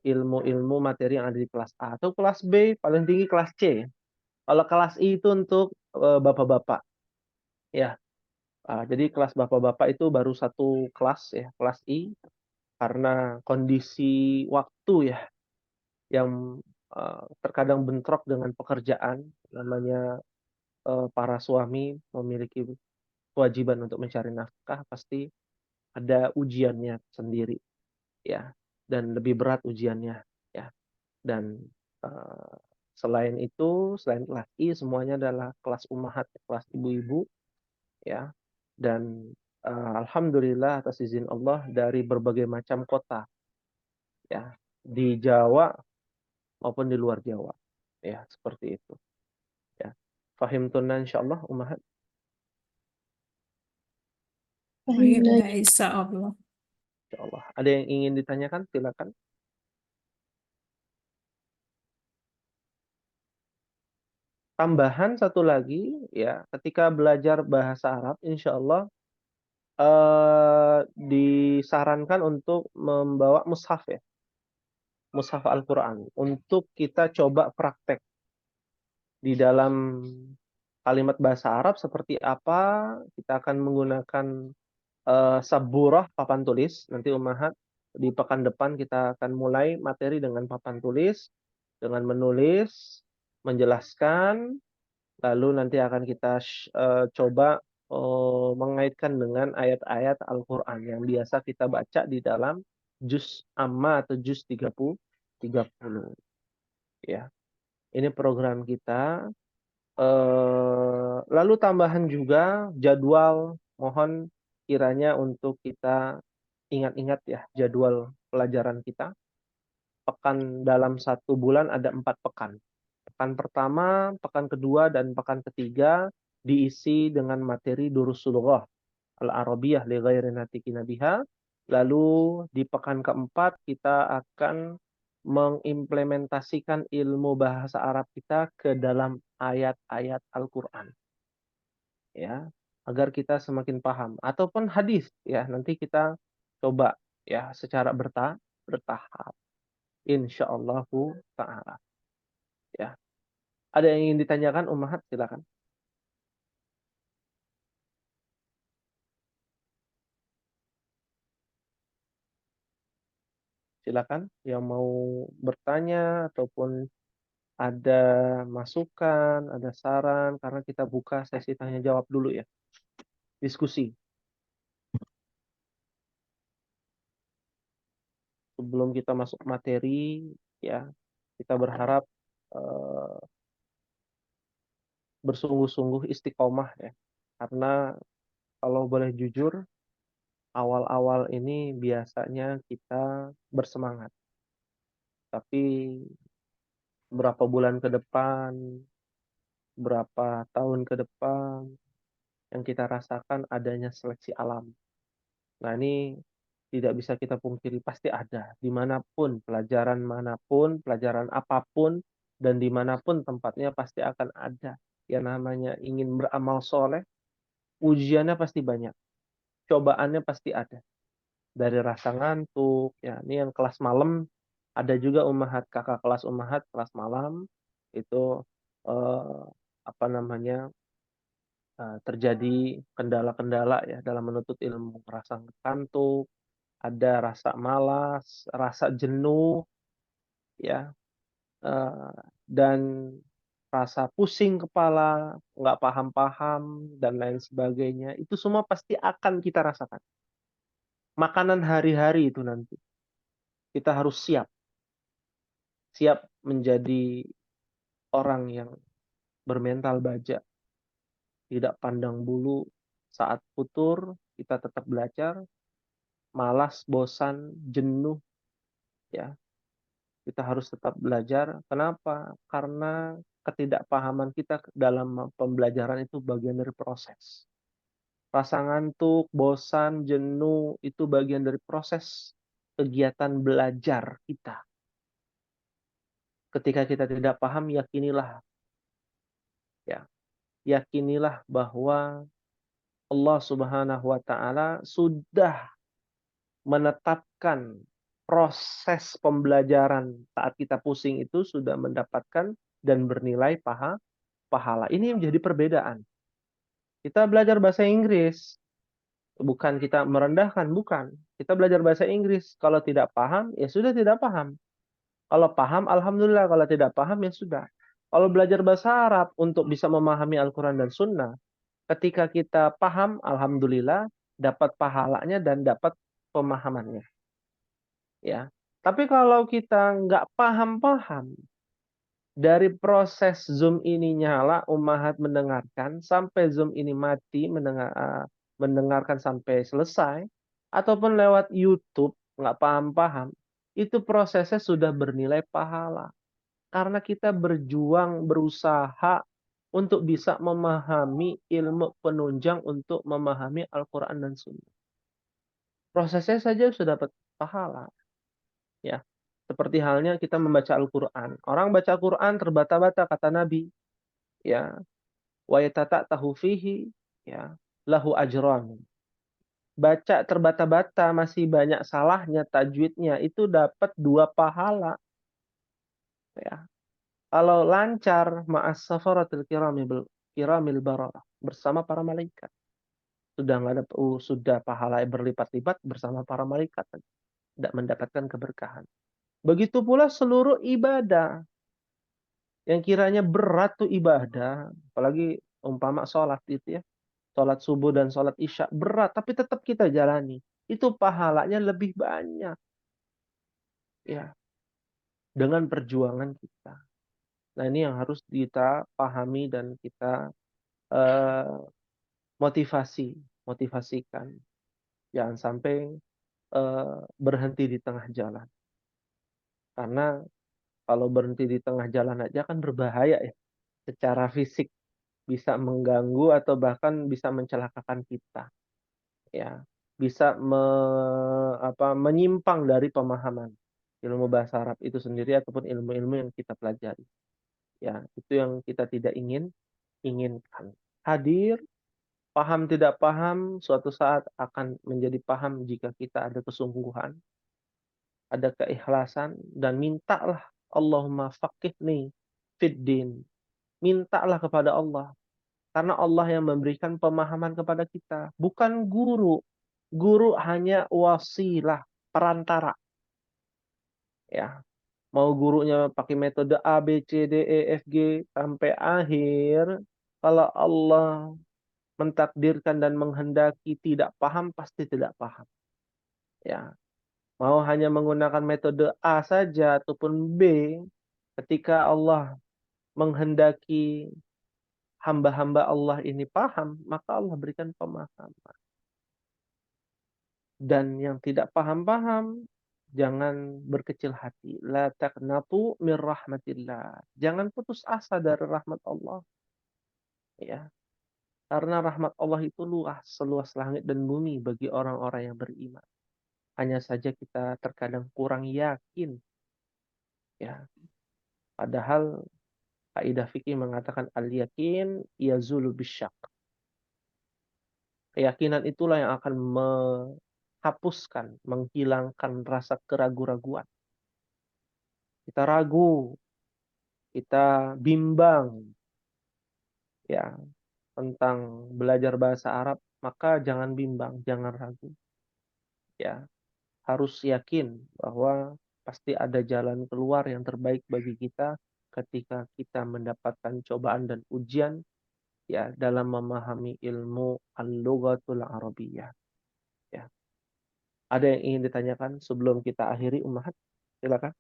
[SPEAKER 1] ilmu-ilmu materi yang ada di kelas A, atau kelas B, paling tinggi kelas C. Kalau kelas I itu untuk bapak-bapak, ya. Jadi kelas bapak-bapak itu baru satu kelas, ya, kelas I, karena kondisi waktu, ya, yang terkadang bentrok dengan pekerjaan. Namanya para suami memiliki kewajiban untuk mencari nafkah, pasti ada ujiannya sendiri, ya, dan lebih berat ujiannya, ya. Dan selain itu, selain kelas I, semuanya adalah kelas Ummahat, kelas ibu-ibu, ya. Dan alhamdulillah atas izin Allah dari berbagai macam kota, ya, di Jawa maupun di luar Jawa, ya, seperti itu, ya. Fahimtunna insyaallah Ummahat.
[SPEAKER 8] Baik, insyaallah.
[SPEAKER 1] Insyaallah. Ada yang ingin ditanyakan? Silakan. tambahan satu lagi ya, ketika belajar bahasa Arab insya Allah disarankan untuk membawa mushaf ya, mushaf Al-Quran untuk kita coba praktek di dalam kalimat bahasa Arab seperti apa. Kita akan menggunakan saburah, papan tulis. Nanti Ummahat di pekan depan kita akan mulai materi dengan papan tulis, dengan menulis, menjelaskan, lalu nanti akan kita coba mengaitkan dengan ayat-ayat Al-Quran yang biasa kita baca di dalam juz amma atau juz 30. Ya, ini program kita. Lalu tambahan juga jadwal, mohon kiranya untuk kita ingat-ingat ya jadwal pelajaran kita. Pekan dalam 1 bulan ada 4 pekan. Pekan pertama, pekan kedua, dan pekan ketiga diisi dengan materi durusul lughah al-arabiyah li ghairi natiqina biha. Lalu di pekan keempat kita akan mengimplementasikan ilmu bahasa Arab kita ke dalam ayat-ayat Al-Qur'an. Ya, agar kita semakin paham, ataupun hadis ya, nanti kita coba ya secara bertahap insyaallahu taala. Ya. Ada yang ingin ditanyakan Ummahat, silakan. Silakan yang mau bertanya ataupun ada masukan, ada saran, karena kita buka sesi tanya jawab dulu ya. Diskusi. Sebelum kita masuk materi ya, kita berharap bersungguh-sungguh istiqomah ya. Karena kalau boleh jujur, awal-awal ini biasanya kita bersemangat. Tapi berapa bulan ke depan, berapa tahun ke depan, yang kita rasakan adanya seleksi alam. Nah ini tidak bisa kita pungkiri, pasti ada. Dimanapun, pelajaran apapun, dan dimanapun tempatnya pasti akan ada. Yang namanya ingin beramal soleh, ujiannya pasti banyak. Cobaannya pasti ada. Dari rasa ngantuk, ya ini yang kelas malam, ada juga Ummahat, kakak kelas Ummahat, kelas malam, itu terjadi kendala-kendala ya dalam menuntut ilmu, rasa ngantuk, ada rasa malas, rasa jenuh, ya, dan rasa pusing kepala, nggak paham-paham, dan lain sebagainya. Itu semua pasti akan kita rasakan. Makanan hari-hari itu nanti. Kita harus siap menjadi orang yang bermental baja, tidak pandang bulu. Saat futur, kita tetap belajar, malas, bosan, jenuh, ya. Kita harus tetap belajar. Kenapa? Karena ketidakpahaman kita dalam pembelajaran itu bagian dari proses. Rasa ngantuk, bosan, jenuh itu bagian dari proses kegiatan belajar kita. Ketika kita tidak paham, yakinilah bahwa Allah Subhanahu wa taala sudah menetapkan proses pembelajaran saat kita pusing itu sudah mendapatkan dan bernilai pahala. Ini menjadi perbedaan. Kita belajar bahasa Inggris, bukan kita merendahkan, bukan. Kita belajar bahasa Inggris, kalau tidak paham, ya sudah tidak paham. Kalau paham, alhamdulillah. Kalau tidak paham, ya sudah. Kalau belajar bahasa Arab untuk bisa memahami Al-Quran dan Sunnah, ketika kita paham, alhamdulillah, dapat pahalanya dan dapat pemahamannya. Ya. Tapi kalau kita nggak paham-paham, dari proses Zoom ini nyala, Ummahat mendengarkan, sampai Zoom ini mati, mendengarkan sampai selesai, ataupun lewat YouTube, nggak paham-paham, itu prosesnya sudah bernilai pahala. Karena kita berjuang, berusaha untuk bisa memahami ilmu penunjang untuk memahami Al-Quran dan Sunnah. Prosesnya saja sudah dapat pahala. Ya, seperti halnya kita membaca Al-Quran. Orang baca Al-Quran terbata-bata kata Nabi. ya, wa yatata'tahu fihi, ya, lahu ajran. Baca terbata-bata masih banyak salahnya tajwidnya itu dapat 2 pahala, ya. Kalau lancar ma'as safaratil kiramil bararah, bersama para malaikat. Sudah pahala berlipat-lipat bersama para malaikat, tidak mendapatkan keberkahan. Begitu pula seluruh ibadah yang kiranya berat tuh ibadah, apalagi umpama sholat itu ya, sholat subuh dan sholat isya berat, tapi tetap kita jalani. Itu pahalanya lebih banyak, ya, dengan perjuangan kita. Nah ini yang harus kita pahami dan kita motivasikan. Jangan sampai berhenti di tengah jalan. Karena kalau berhenti di tengah jalan aja kan berbahaya ya. Secara fisik bisa mengganggu atau bahkan bisa mencelakakan kita. Ya, bisa menyimpang dari pemahaman ilmu bahasa Arab itu sendiri ataupun ilmu-ilmu yang kita pelajari. Ya, itu yang kita tidak inginkan. Hadir, paham tidak paham, suatu saat akan menjadi paham jika kita ada kesungguhan, ada keikhlasan, dan mintalah Allahumma faqihni fid din. Mintalah kepada Allah. Karena Allah yang memberikan pemahaman kepada kita. Bukan guru. Guru hanya wasilah, perantara. Ya, mau gurunya pakai metode A, B, C, D, E, F, G sampai akhir, kalau Allah mentakdirkan dan menghendaki tidak paham, pasti tidak paham. Ya, mau hanya menggunakan metode A saja ataupun B, ketika Allah menghendaki hamba-hamba Allah ini paham, maka Allah berikan pemahaman. Dan yang tidak paham-paham, jangan berkecil hati. La taqnatu min rahmatillah. Jangan putus asa dari rahmat Allah. Ya. Karena rahmat Allah itu luas, seluas langit dan bumi bagi orang-orang yang beriman. Hanya saja kita terkadang kurang yakin. Ya. Padahal kaidah fikih mengatakan al-yakin yazulu bisyak. Keyakinan itulah yang akan menghapuskan, menghilangkan rasa keraguan-raguan. Kita ragu, kita bimbang, ya, tentang belajar bahasa Arab, maka jangan bimbang, jangan ragu. Ya, harus yakin bahwa pasti ada jalan keluar yang terbaik bagi kita ketika kita mendapatkan cobaan dan ujian, ya, dalam memahami ilmu al-lughatul arabiyyah. Ya. Ada yang ingin ditanyakan sebelum kita akhiri, Ummahat? Silakan.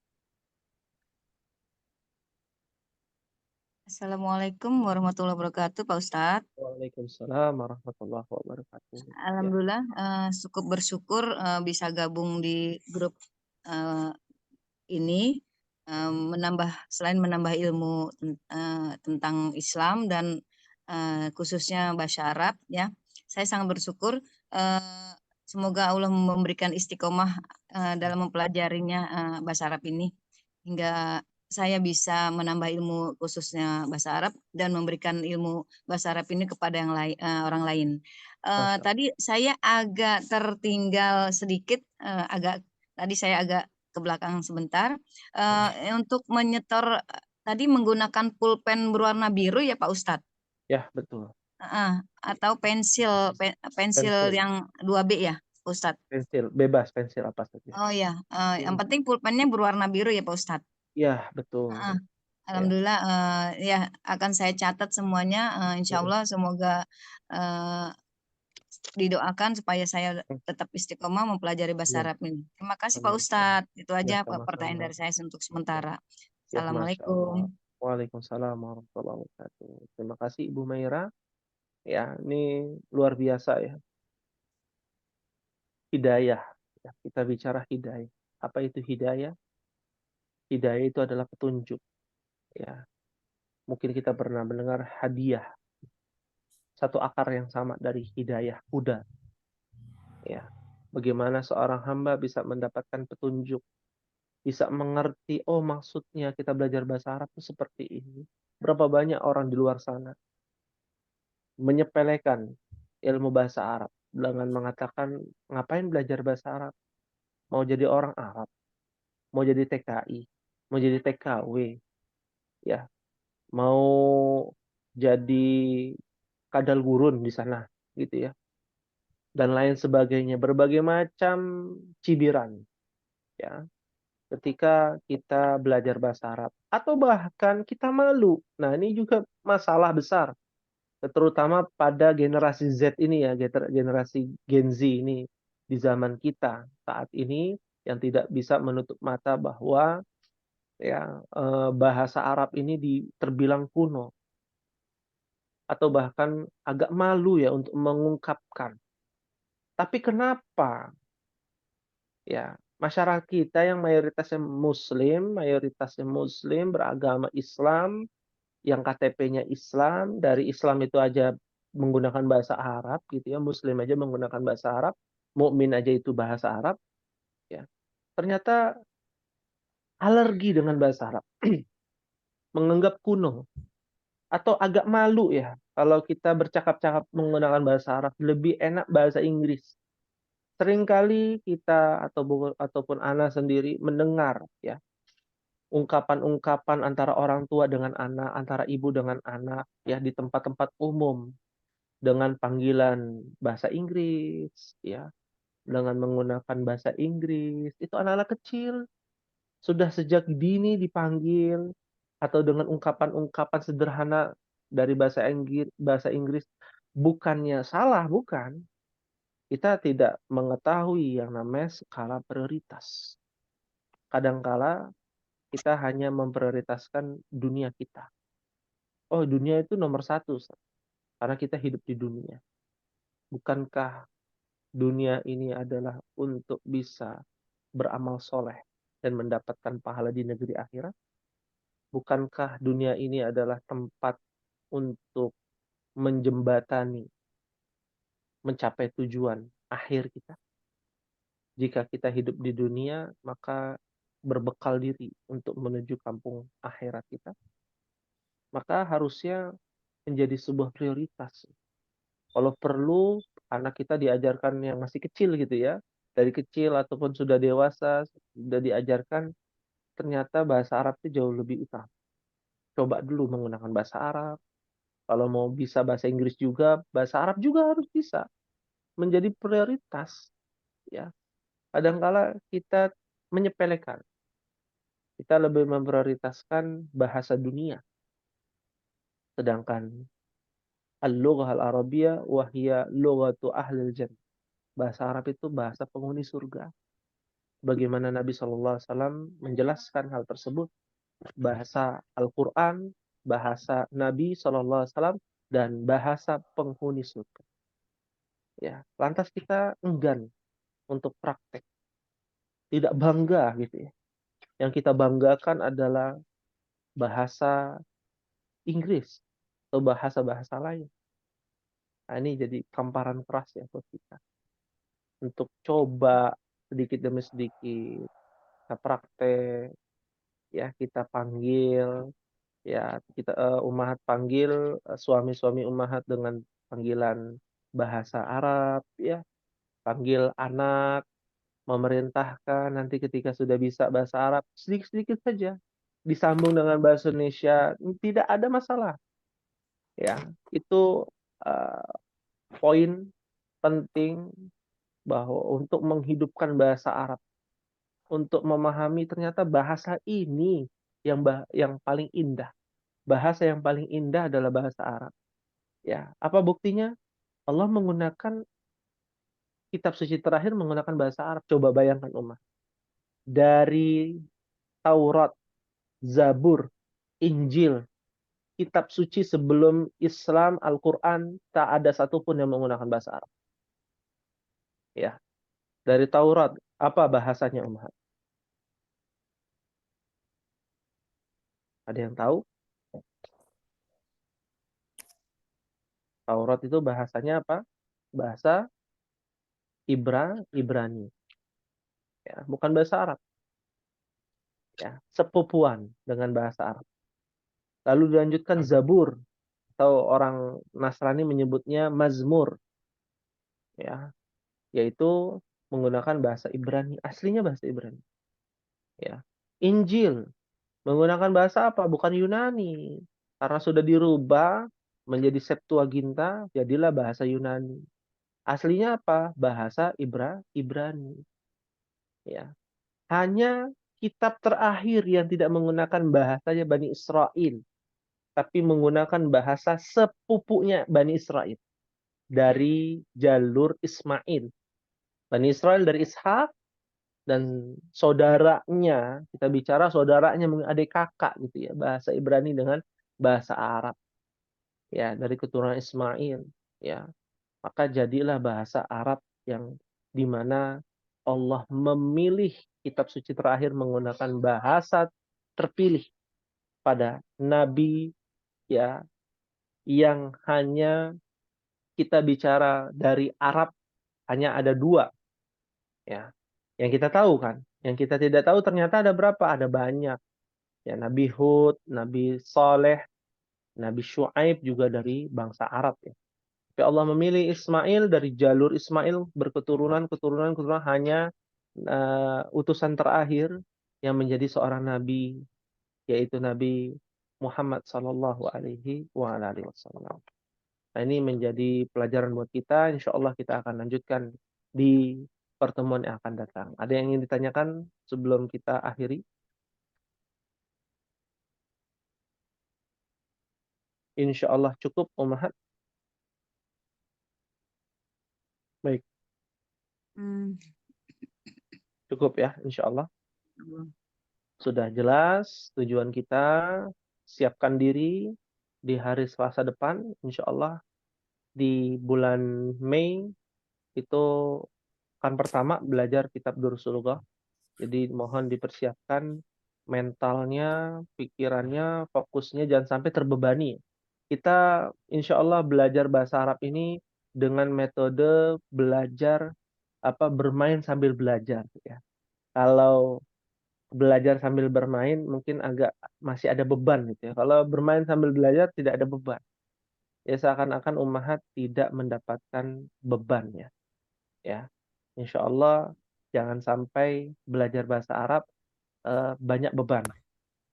[SPEAKER 7] Assalamualaikum warahmatullahi wabarakatuh, Pak Ustadz.
[SPEAKER 1] Waalaikumsalam warahmatullahi wabarakatuh. Ya.
[SPEAKER 7] Alhamdulillah, cukup bersyukur bisa gabung di grup ini, selain menambah ilmu tentang Islam dan khususnya bahasa Arab, ya. Saya sangat bersyukur. Semoga Allah memberikan istiqomah dalam mempelajarinya bahasa Arab ini hingga saya bisa menambah ilmu khususnya bahasa Arab dan memberikan ilmu bahasa Arab ini kepada yang lain, orang lain. Tadi saya agak tertinggal sedikit, tadi saya agak ke belakang sebentar. Untuk menyetor tadi menggunakan pulpen berwarna biru ya Pak Ustadz?
[SPEAKER 1] Ya, betul.
[SPEAKER 7] Atau pensil yang 2B ya Ustadz?
[SPEAKER 1] Pensil, bebas pensil apa saja.
[SPEAKER 7] Oh ya, yang penting pulpennya berwarna biru ya Pak Ustadz?
[SPEAKER 1] Ya, betul.
[SPEAKER 7] Alhamdulillah, ya akan saya catat semuanya. Insya Allah semoga didoakan supaya saya tetap istiqomah mempelajari bahasa Arab ini. Terima kasih Pak Ustadz. Itu aja pertanyaan dari saya untuk sementara. Assalamualaikum.
[SPEAKER 1] Waalaikumsalam warahmatullahi wabarakatuh. Terima kasih Ibu Maira. Ya, ini luar biasa ya. Hidayah. Ya, kita bicara hidayah. Apa itu hidayah? Hidayah itu adalah petunjuk. Ya. Mungkin kita pernah mendengar hadiah. Satu akar yang sama dari hidayah, huda. Ya. Bagaimana seorang hamba bisa mendapatkan petunjuk, bisa mengerti, oh maksudnya kita belajar bahasa Arab itu seperti ini. Berapa banyak orang di luar sana menyepelekan ilmu bahasa Arab dengan mengatakan, ngapain belajar bahasa Arab? Mau jadi orang Arab, mau jadi TKI, mau jadi TKW, ya, mau jadi kadal gurun di sana, gitu ya, dan lain sebagainya, berbagai macam cibiran, ya, ketika kita belajar bahasa Arab, atau bahkan kita malu. Nah, ini juga masalah besar, terutama pada generasi Z ini ya, generasi Gen Z ini di zaman kita saat ini, yang tidak bisa menutup mata bahwa ya bahasa Arab ini terbilang kuno, atau bahkan agak malu ya untuk mengungkapkan. Tapi kenapa ya masyarakat kita yang mayoritasnya muslim beragama Islam, yang KTP-nya Islam, dari Islam itu aja menggunakan bahasa Arab gitu ya, muslim aja menggunakan bahasa Arab, mukmin aja itu bahasa Arab, ya. Ternyata alergi dengan bahasa Arab, menganggap kuno, atau agak malu ya kalau kita bercakap-cakap menggunakan bahasa Arab, lebih enak bahasa Inggris. Seringkali kita ataupun Ana sendiri mendengar ya ungkapan-ungkapan antara orang tua dengan anak, antara ibu dengan anak ya di tempat-tempat umum dengan panggilan bahasa Inggris ya, dengan menggunakan bahasa Inggris. Itu anak-anak kecil sudah sejak dini dipanggil, atau dengan ungkapan-ungkapan sederhana dari bahasa Inggris. Bukannya salah, bukan. Kita tidak mengetahui yang namanya skala prioritas. Kadangkala kita hanya memprioritaskan dunia kita. Oh, dunia itu nomor satu, karena kita hidup di dunia. Bukankah dunia ini adalah untuk bisa beramal soleh dan mendapatkan pahala di negeri akhirat? Bukankah dunia ini adalah tempat untuk menjembatani, mencapai tujuan akhir kita? Jika kita hidup di dunia, maka berbekal diri untuk menuju kampung akhirat kita, maka harusnya menjadi sebuah prioritas. Kalau perlu, anak kita diajarkan yang masih kecil gitu ya, dari kecil ataupun sudah dewasa, sudah diajarkan, ternyata bahasa Arab itu jauh lebih utama. Coba dulu menggunakan bahasa Arab. Kalau mau bisa bahasa Inggris juga, bahasa Arab juga harus bisa. Menjadi prioritas. Ya. Kadangkala kita menyepelekan. Kita lebih memprioritaskan bahasa dunia. Sedangkan al-lughah al-arabiyah wahia lughatu ahlil jannah. Bahasa Arab itu bahasa penghuni surga. Bagaimana Nabi SAW menjelaskan hal tersebut. Bahasa Al-Quran, bahasa Nabi SAW, dan bahasa penghuni surga. Ya, lantas kita enggan untuk praktek, tidak bangga gitu ya. Yang kita banggakan adalah bahasa Inggris atau bahasa-bahasa lain. Nah, ini jadi tamparan keras ya buat kita untuk coba sedikit demi sedikit kita praktek, ya kita panggil, ya kita ummahat panggil suami-suami ummahat dengan panggilan bahasa Arab, ya panggil anak, memerintahkan nanti ketika sudah bisa bahasa Arab, sedikit-sedikit saja disambung dengan bahasa Indonesia, tidak ada masalah. Ya, itu poin penting bahwa untuk menghidupkan bahasa Arab, untuk memahami ternyata bahasa ini yang paling indah. Bahasa yang paling indah adalah bahasa Arab. Ya, apa buktinya? Allah menggunakan kitab suci terakhir menggunakan bahasa Arab. Coba bayangkan umat. Dari Taurat, Zabur, Injil, kitab suci sebelum Islam, Al-Quran, tak ada satupun yang menggunakan bahasa Arab. Ya, dari Taurat, apa bahasanya umat? Ada yang tahu? Taurat itu bahasanya apa? Bahasa Ibrani. Ya, bukan bahasa Arab. Ya, sepupuan dengan bahasa Arab. Lalu dilanjutkan Zabur, atau orang Nasrani menyebutnya Mazmur, ya, yaitu menggunakan bahasa Ibrani, aslinya bahasa Ibrani. Ya. Injil menggunakan bahasa apa? Bukan Yunani. Karena sudah dirubah menjadi Septuaginta, jadilah bahasa Yunani. Aslinya apa? Bahasa Ibrani. Ya. Hanya kitab terakhir yang tidak menggunakan bahasanya Bani Israel, tapi menggunakan bahasa sepupunya Bani Israel dari jalur Ismail. Bani Israel dari Ishak, dan saudaranya, kita bicara saudaranya, adik kakak gitu ya, bahasa Ibrani dengan bahasa Arab, ya, dari keturunan Ismail, ya. Maka jadilah bahasa Arab yang dimana Allah memilih kitab suci terakhir menggunakan bahasa terpilih pada nabi, ya, yang hanya kita bicara dari Arab hanya ada 2, ya, yang kita tahu kan. Yang kita tidak tahu ternyata ada berapa, ada banyak, ya. Nabi Hud, Nabi Saleh, Nabi Syuaib juga dari bangsa Arab, ya. Tapi Allah memilih Ismail dari jalur Ismail, berketurunan hanya utusan terakhir yang menjadi seorang nabi, yaitu Nabi Muhammad sallallahu alaihi wasallam. Nah, ini menjadi pelajaran buat kita. Insya Allah kita akan lanjutkan di pertemuan yang akan datang. Ada yang ingin ditanyakan sebelum kita akhiri? Insya Allah cukup, Ummahat. Baik. Cukup ya, insya Allah. Sudah jelas tujuan kita, siapkan diri di hari Selasa depan, insya Allah di bulan Mei itu kan pertama belajar kitab Durusul Lughah. Jadi mohon dipersiapkan mentalnya, pikirannya, fokusnya, jangan sampai terbebani. Kita insya Allah belajar bahasa Arab ini dengan metode belajar bermain sambil belajar, ya. Kalau belajar sambil bermain mungkin agak masih ada beban gitu ya. Kalau bermain sambil belajar tidak ada beban. Ya seakan-akan Ummahat tidak mendapatkan beban, ya. Ya. Insya Allah jangan sampai belajar bahasa Arab banyak beban.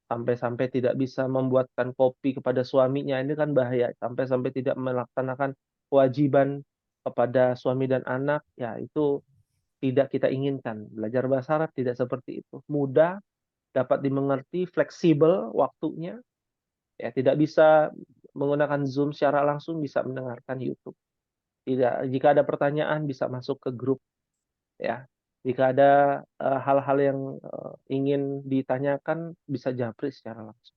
[SPEAKER 1] Sampai-sampai tidak bisa membuatkan kopi kepada suaminya, ini kan bahaya. Sampai-sampai tidak melaksanakan kewajiban kepada suami dan anak, ya itu tidak kita inginkan. Belajar bahasa Arab tidak seperti itu. Mudah, dapat dimengerti, fleksibel waktunya. Ya, tidak bisa menggunakan Zoom secara langsung, bisa mendengarkan YouTube. Tidak, jika ada pertanyaan bisa masuk ke grup, ya. Jika ada hal-hal yang ingin ditanyakan bisa japri secara langsung.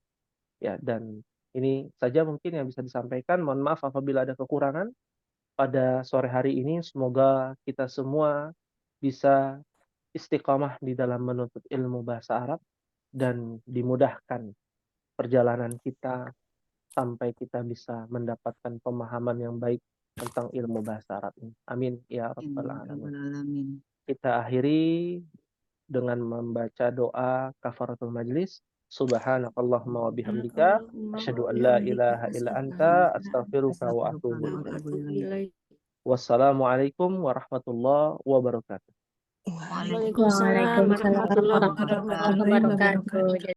[SPEAKER 1] Ya, dan ini saja mungkin yang bisa disampaikan. Mohon maaf apabila ada kekurangan pada sore hari ini. Semoga kita semua bisa istiqamah di dalam menuntut ilmu bahasa Arab dan dimudahkan perjalanan kita sampai kita bisa mendapatkan pemahaman yang baik tentang ilmu bahasa Arab ini. Amin ya rabbal alamin. Kita akhiri dengan membaca doa kafaratul majlis. Subhanakallahumma wa bihamdika asyhadu an la ilaha illa anta astaghfiruka wa atubu ilaik. Wassalamualaikum warahmatullahi wabarakatuh.
[SPEAKER 3] Waalaikumsalam warahmatullahi wabarakatuh.